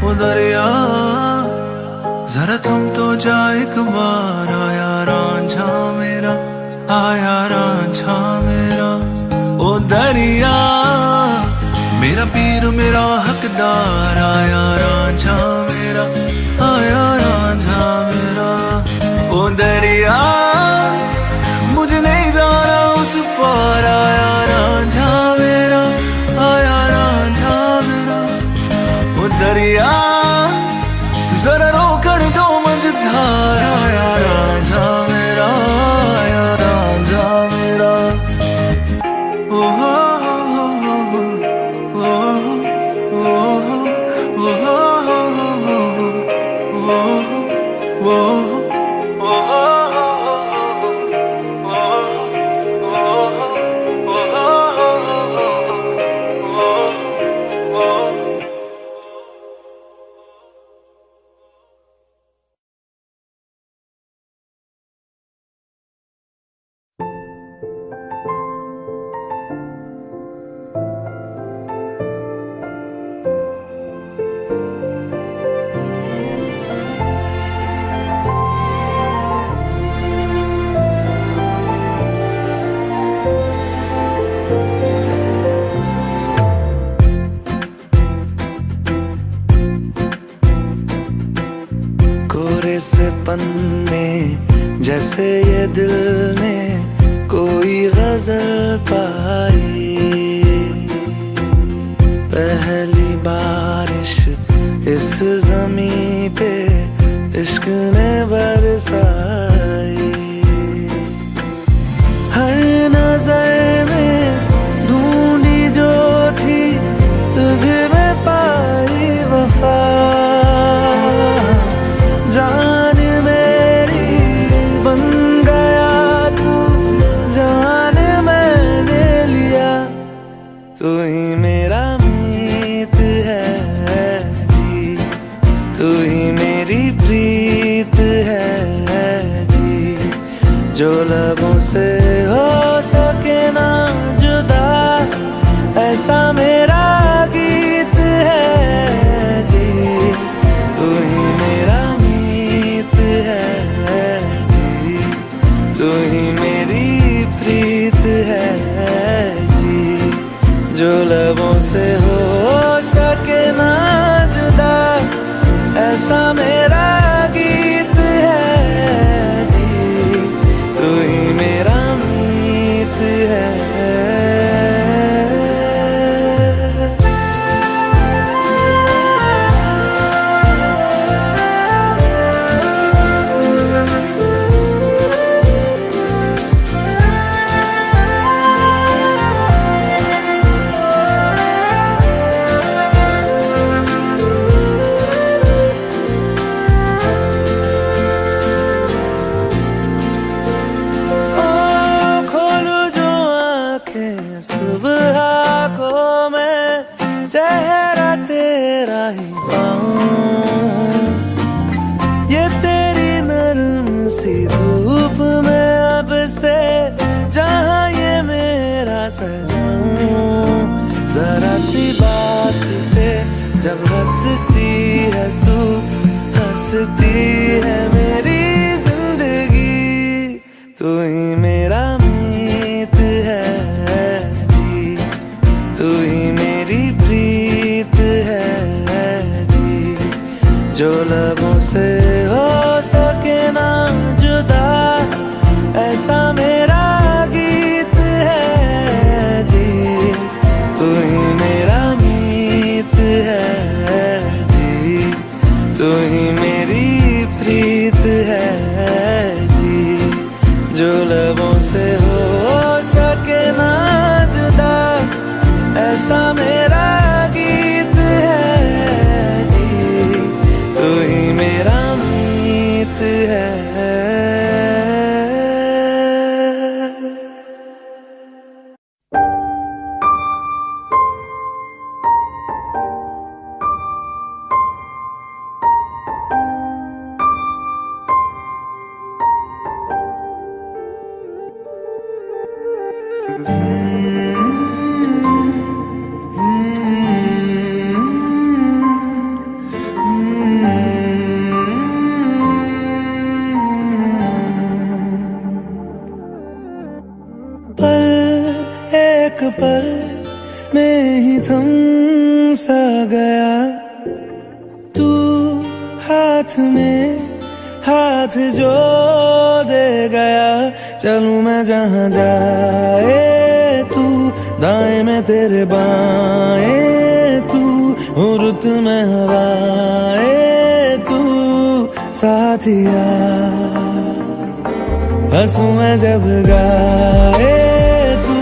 ओ दरिया जरा थम तो जा एक बार, आया रांझा मेरा, आया रांझा मेरा। ओ दरिया मेरा पीर मेरा हकदार, आया रांझा मेरा, आया रांझा मेरा। ओ दरिया मुझे नहीं जाना उस पार, आया रांझा मेरा, आया रांझा मेरा। ओ दरिया जरा रोकड़ दो मझधार, आया रांझा मेरा, आया रांझा मेरा। ओ हो कोरे से पन्ने जैसे ये दिल ने कोई गजल पाई, पहली बारिश इस ज़मीं पे इश्क ने बरसाई। हर नजर में ढूंढी जो थी तुझे में पाई वफा, जान मेरी बन गया तू, जान मैंने लिया। तू ही मेरा मीत है जी, तू ही मेरी प्रीत है जी, जो लबों से हो सके ना जुदा, ऐसा मेरा गीत है जी। तू ही मेरा है जी, तू ही मेरी प्रीत है जी, जो लबों से हो सके ना जुदा, ऐसा मेरा गीत है जी। तू ही मेरा मीत है। सुबह को मैं चेहरा तेरा ही पाऊं, ये तेरी नरम सी धूप में अब से जहाँ ये मेरा सजाऊं। जरा सी बात पे जब हंसती है तू, हंसती है मेरी जिंदगी। तू ही मेरा मीत है जी, तू ही मेरी प्रीत है जी, जो लबों से हो सके ना जो एक पल में ही थम सा गया तू हाथ में हाथ जो दे गया। चलूं मैं जहां जाए तू, दाएं में तेरे बाएं तू, रुत में हवाएं तू साथिया। हंसूं मैं जब गाए तू,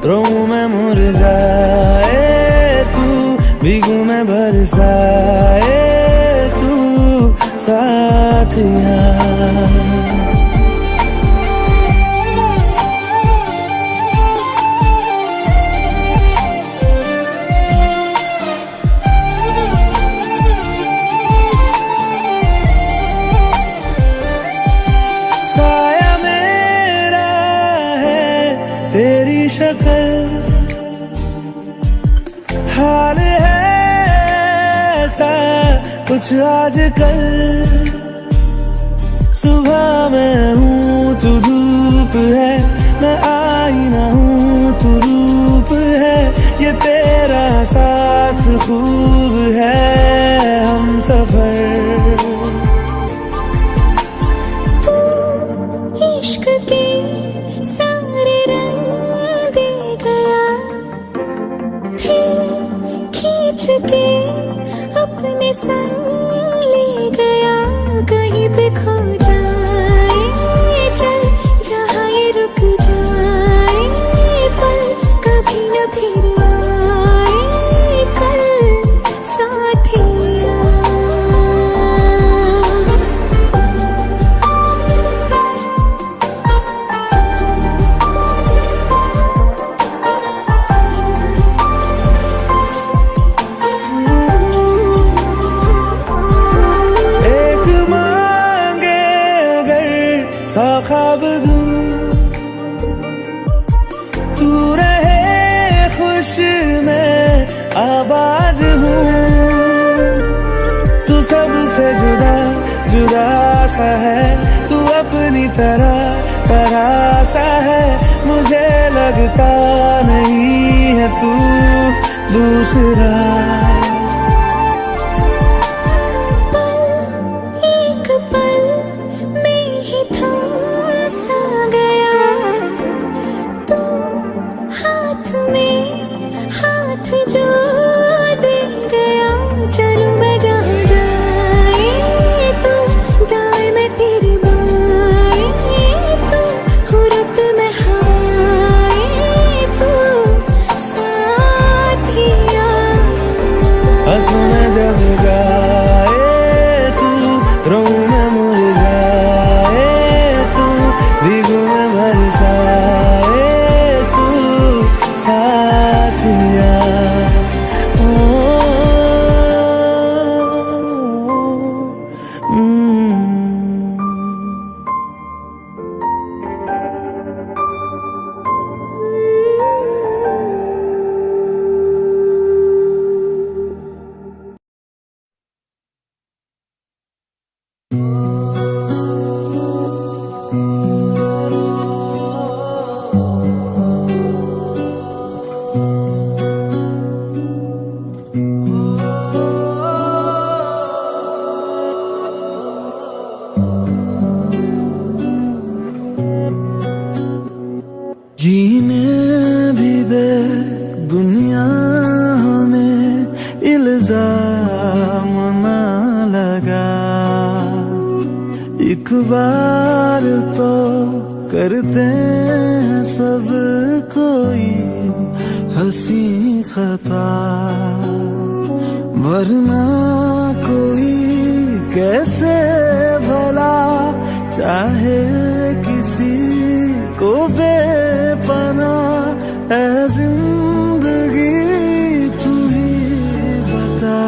रोऊं मैं मुरझाए तू, भीगूं मैं बरसाए तू साथिया। साया मेरा है तेरी शक्ल, हाल है ऐसा कुछ आजकल। सुबह मैं हूँ तू धूप है, मैं आईना हूँ तू रूप है। ये तेरा साथ खूब है हम सफर। इश्क के सारे रंग दे गया, फिर खींच के अपने संग ले गया। कहीं पे खो जाए चल, जहाँ ये रुक जाए पल, कभी न फिर आए कल साथिया। सा ख्वाब दूं तू रहे खुश मैं आबाद हूँ। तू सबसे जुदा जुदा सा है, तू अपनी तरह सा है। मुझे लगता नहीं है तू दूसरा। जो दे गया, चलूं मैं जहां जाए तू, दाएं में तेरे बाएं तू, हुरत में हवाएं तू साथिया। हंसूं मैं जब गाए तू, रोऊं मैं मुरझाए तू, भीगूं मैं बरसाए तू साथिया। जीने भी दे दुनिया हमें, इल्जाम ना लगा। एक बार तो करते हैं सब कोई हंसी खता, वरना कोई कैसे भला चाहे किसी को बेपनाह ऐ जिंदगी तू ही बता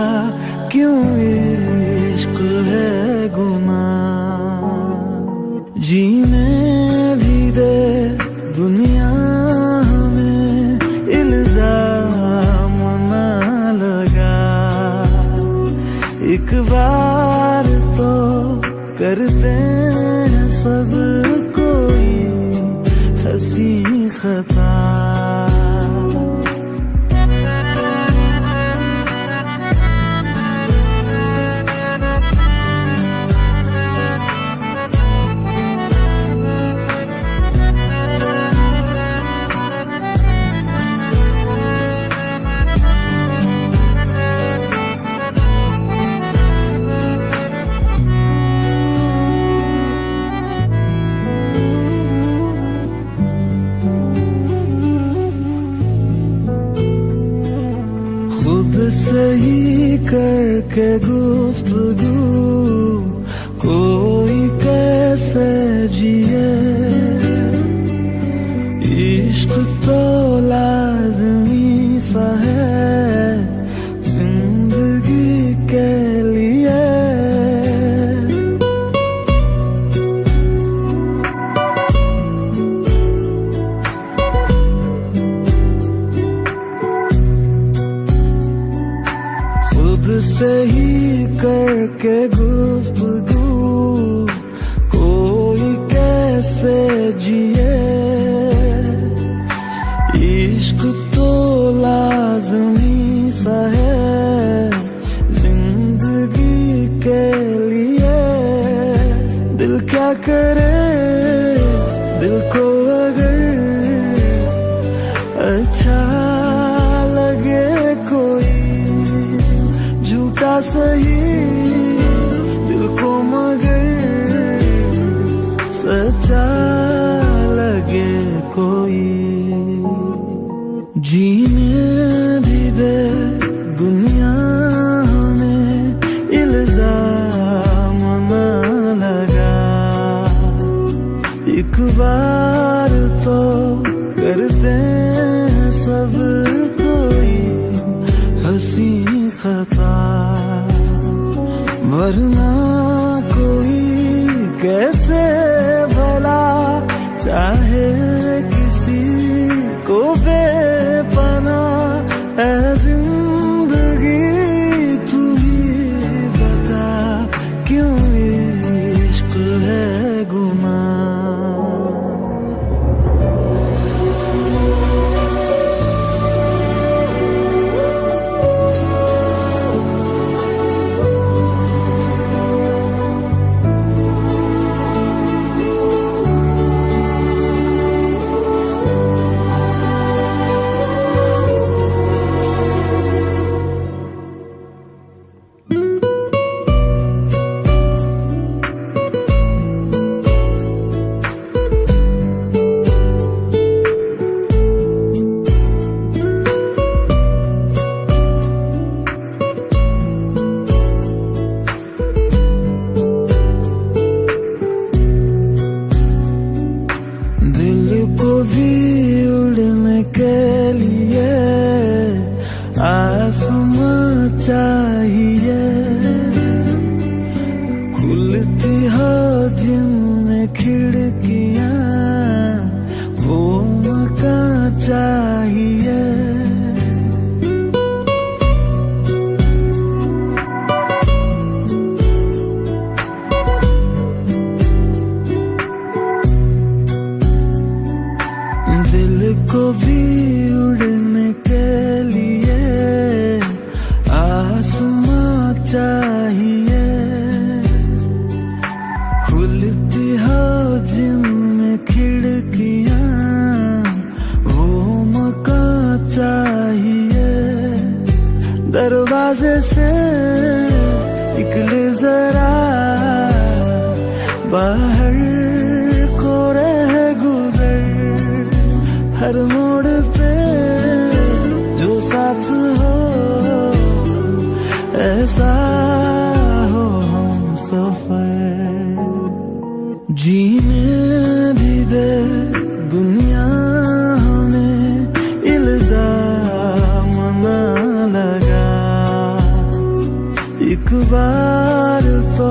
क्यों इश्क है गुनाह जीने भी दे दुनिया में इल्जाम ना लगा एक बार तो करते हैं सब कोई हंसी खता खुद सही करके गुफ्तगू कोई कैसे जिए इश्क तो लाज़मी सा है जिंदगी के लिए खुद से ही करके गुफ्तगू कोई कैसे जिए इश्क तो लाज़मी सा है जिंदगी के लिए दिल क्या करे दिल को अगर अच्छा लगे कोई झूठा सही दिल को मगर सच्चा लगे कोई जीने भी दे दुनिया में इल्जाम ना लगा एक बार तो करते हैं सब कोई हंसी खता वरना कोई कैसे भला चाहे किसी को बेपनाह ऐ जिंदगी तू ही बता क्यों इश्क है गुनाह दिल को भी उड़ने के लिए आसमां चाहिए खुलती हो जिनमें खिड़कियां वो मकान चाहिए दिल को भी उड़ने के लिए आसमां चाहिए खुलती हो जिनमें खिड़कियां वो मकान चाहिए दरवाजे से निकले जरा बाहर को रह गुजर हर मोड़ पे जो साथ हो ऐसा हो हम सफर जीने भी दे दुनिया हमें इल्जाम ना लगा। एक बार तो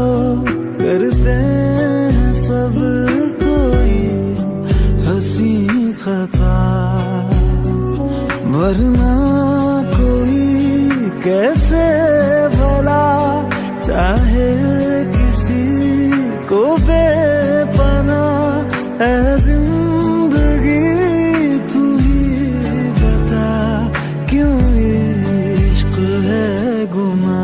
करते हैं सब कोई हंसी खता, वरना कोई कैसे भला चाहे किसी को बेपनाह। ऐ जिंदगी तू ही बता क्यों इश्क है गुनाह।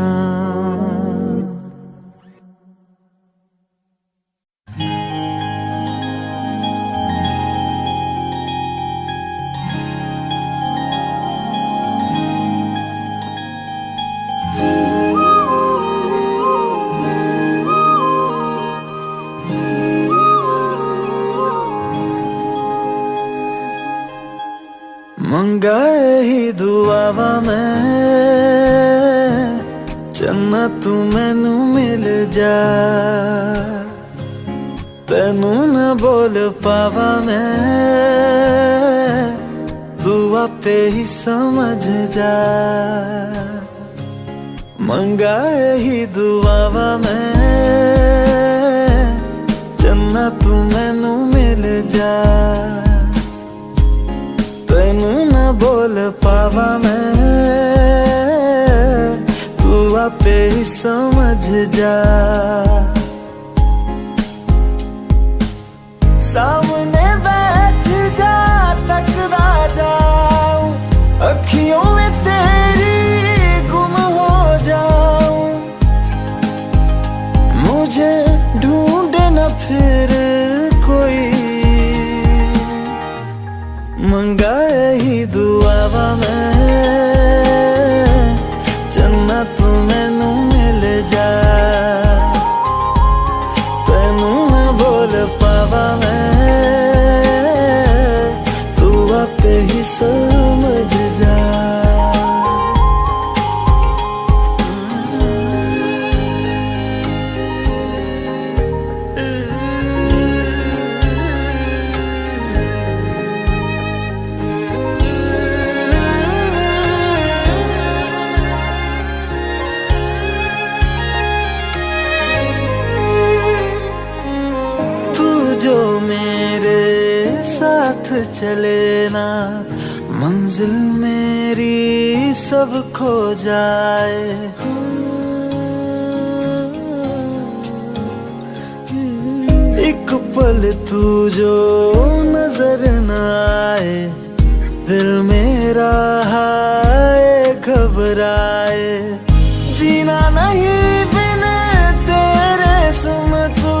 मंगाए ही दुआवा मैं चन्ना तू मैनू मिल जा। तेनू न बोल पावा मैं तू आपे ही समझ जा। मंगाए ही दुआवा मैं चन्ना तू मैनू मिल जा। तेनू न बोल पावा मैं तू आपे ही समझ जा। सामने बैठ जा तकदा जाऊं, अखियों में तेरी गुम हो जाऊं। मुझे ढूंढे न फिर कोई, मंगाए ही दुआवा मैं चन्ना तू मैनू मिल जा। तेनू न बोल पावा मैं तू आपे ही समझ जा। जो मेरे साथ चले ना मंजिल मेरी सब खो जाए। एक पल तू जो नजर न आए, दिल मेरा हाय घबराए। जीना नहीं बिन तेरे सुन तू,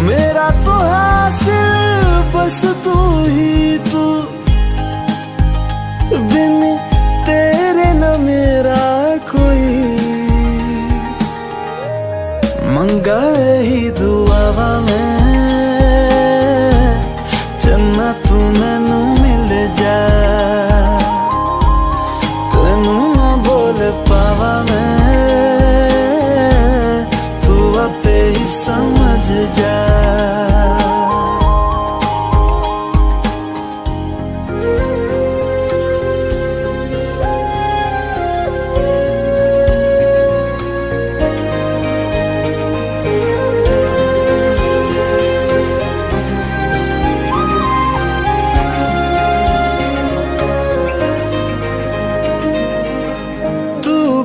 मेरा तो हासिल बस तू ही तू। बिन तेरे न मेरा कोई, मंगाए ही दुआवा मैं चन्ना तू मैनू मिल जा। तेनू न बोल पावा मैं तू आपे ही समझ जा।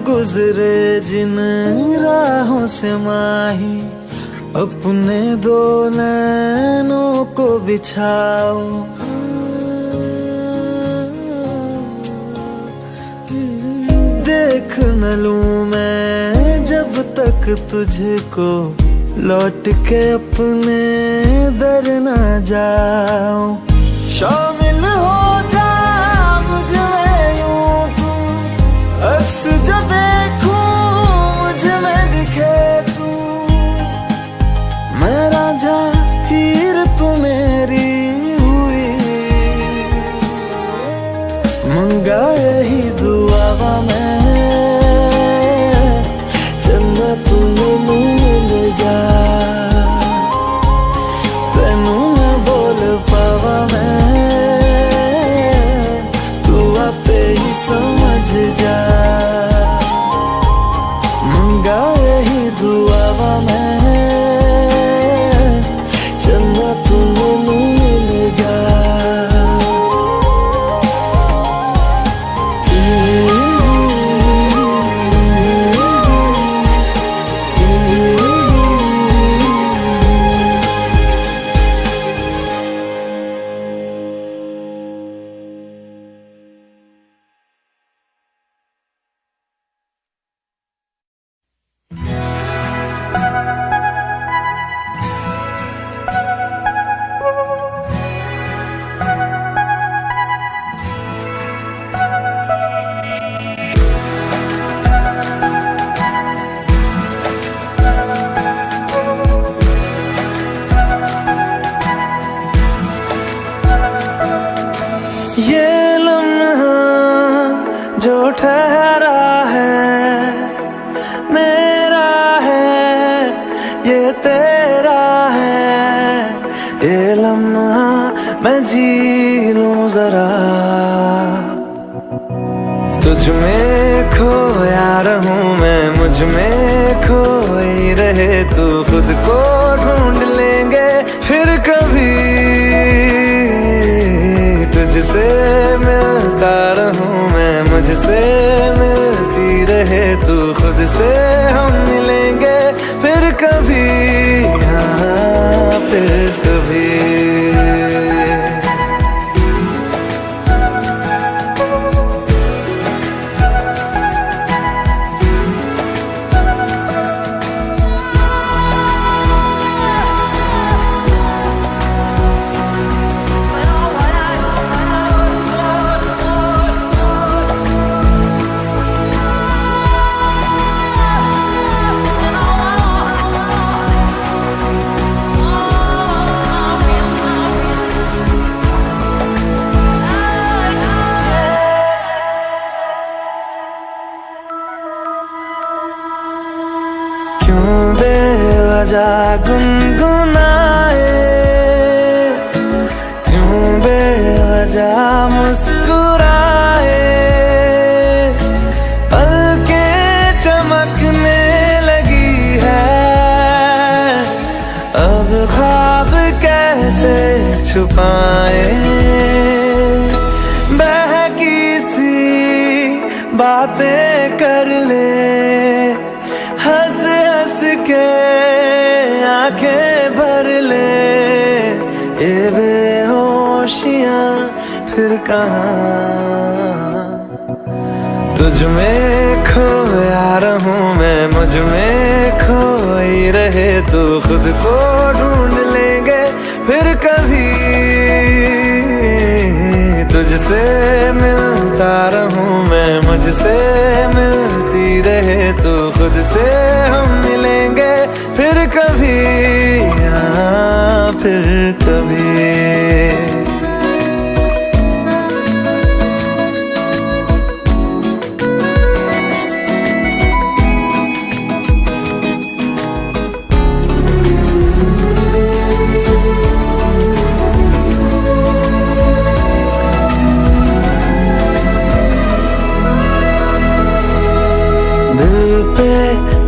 गुजरे जिन राहों से माही, अपने दो नैनों को बिछाऊं। देख न लूं मैं जब तक तुझको, लौट के अपने दर न जाऊं। शामिल हो जा मुझ में यूं तू, अक्स जो देखूं मुझ में दिखे तू। मैं रांझा हीर तू मेरी हुई, मंगाए ही दुआवा मैं चन्ना तू मैनू मिल जा। समझ जा मंगा यही दुआ मैं चंदा तू मैनू मिल जा ये लम्हा जो ठहरा है मेरा है ये तेरा है ये लम्हा मैं जी लूं जरा तुझ में खोया रहूं मैं मुझ में खोई रहे तू खुद को ढूंढ लेंगे फिर कभी तुझसे मिलता रहूं मैं मुझसे मिलती रहे तू खुद से हम मिलेंगे फिर कभी हाँ फिर कभी क्यों बेवजह गुनगुनाए क्यों बेवजह मुस्कुराए पलकें चमकने लगी है अब ख्वाब कैसे छुपाए बहकी सी बातें कर ले हंस हंस के आंखें भर ले ये बेहोशियां फिर कहाँ तुझ में खोया रहूं मैं मुझ में खोई रहे तू खुद को ढूंढ लेंगे फिर कभी तुझसे मिलता रहूं मैं मुझसे मिलती रहे तू खुद से हम मिलेंगे फिर कभी हाँ फिर कभी दिल पे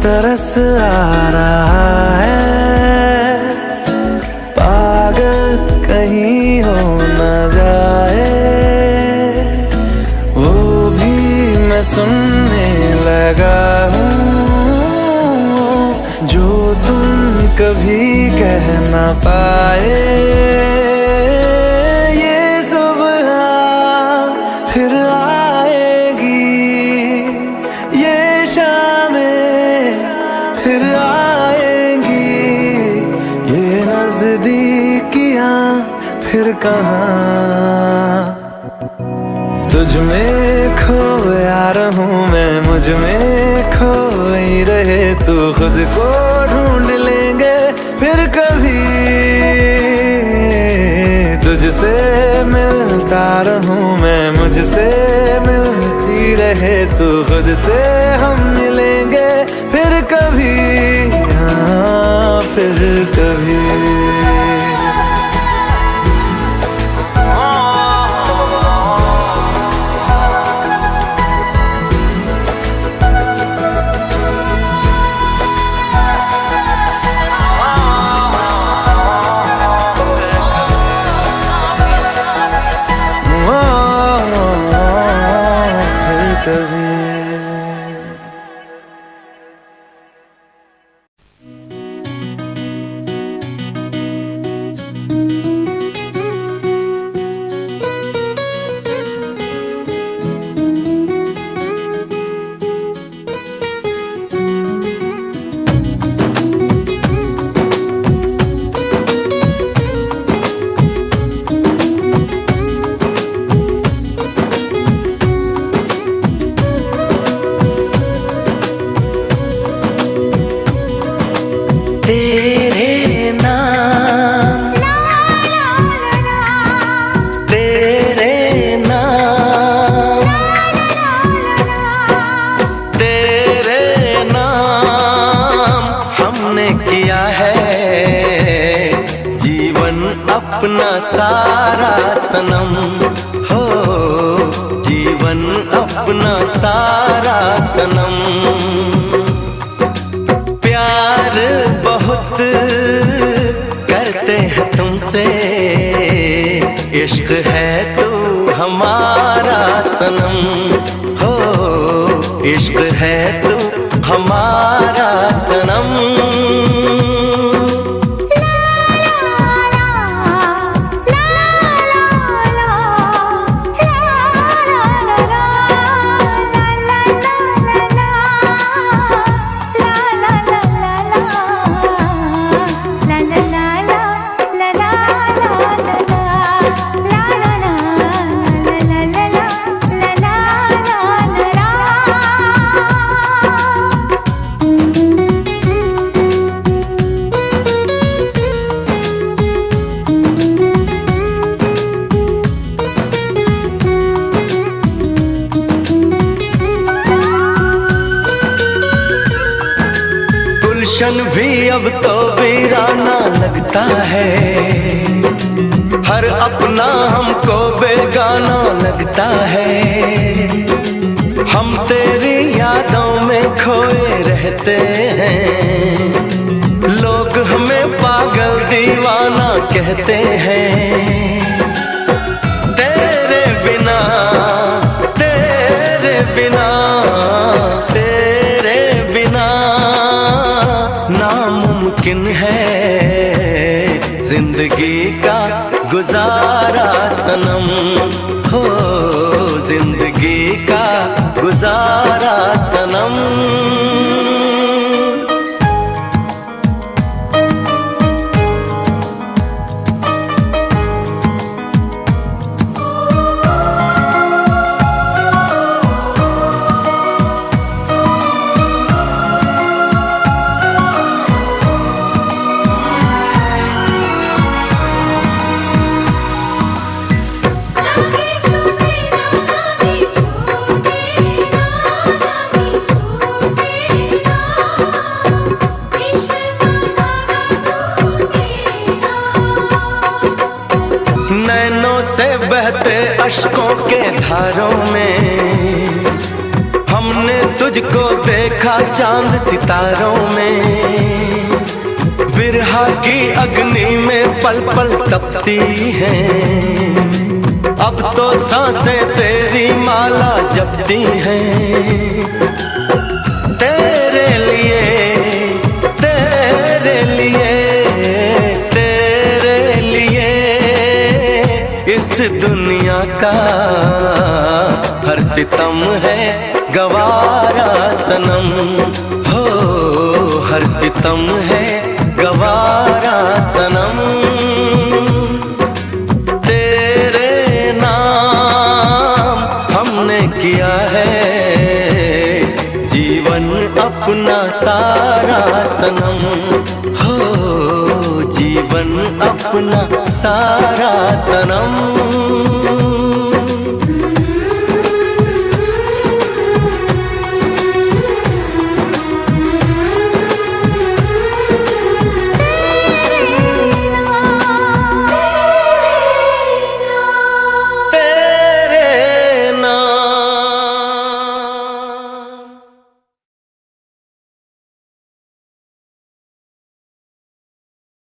तरस आ रहा है पागल कहीं हो न जाए वो भी मैं सुनने लगा हूँ जो तुम कभी कह न पाए ये सुबह फिर आएगी ये फिर आएंगी ये नजदीकियां फिर कहाँ तुझ में खोया रहूं मैं मुझ में खोई रहे तू खुद को ढूंढ लेंगे फिर कभी तुझसे मिलता रहूं मैं मुझसे मिलती रहे तू खुद से हम मिलेंगे फिर कभी हाँ फिर कभी अपना सारा सनम, हो जीवन अपना सारा सनम। प्यार बहुत करते हैं तुमसे, इश्क है तू हमारा सनम, हो इश्क है तू हमारा सनम। गुलशन भी अब तो वीराना लगता है, हर अपना हमको बेगाना लगता है। हम तेरी यादों में खोए रहते हैं, लोग हमें पागल दीवाना कहते हैं। तेरे बिना तेरे बिना तेरे बिना नामुमकिन है जिंदगी का गुजारा सनम, हो जिंदगी का गुजारा सनम। नैनों से बहते अश्कों के धारों में हमने तुझको देखा चांद सितारों में। विरहा की अग्नि में पल पल तपती हैं, अब तो सांसें तेरी माला जपती हैं। तेरे लिए तेरे लिए तेरे लिए इस दुनिया का हर सितम है गवारा सनम, हो हर सितम है गवारा सनम। तेरे नाम हमने किया है जीवन अपना सारा सनम, हो जीवन अपना सारा सनम।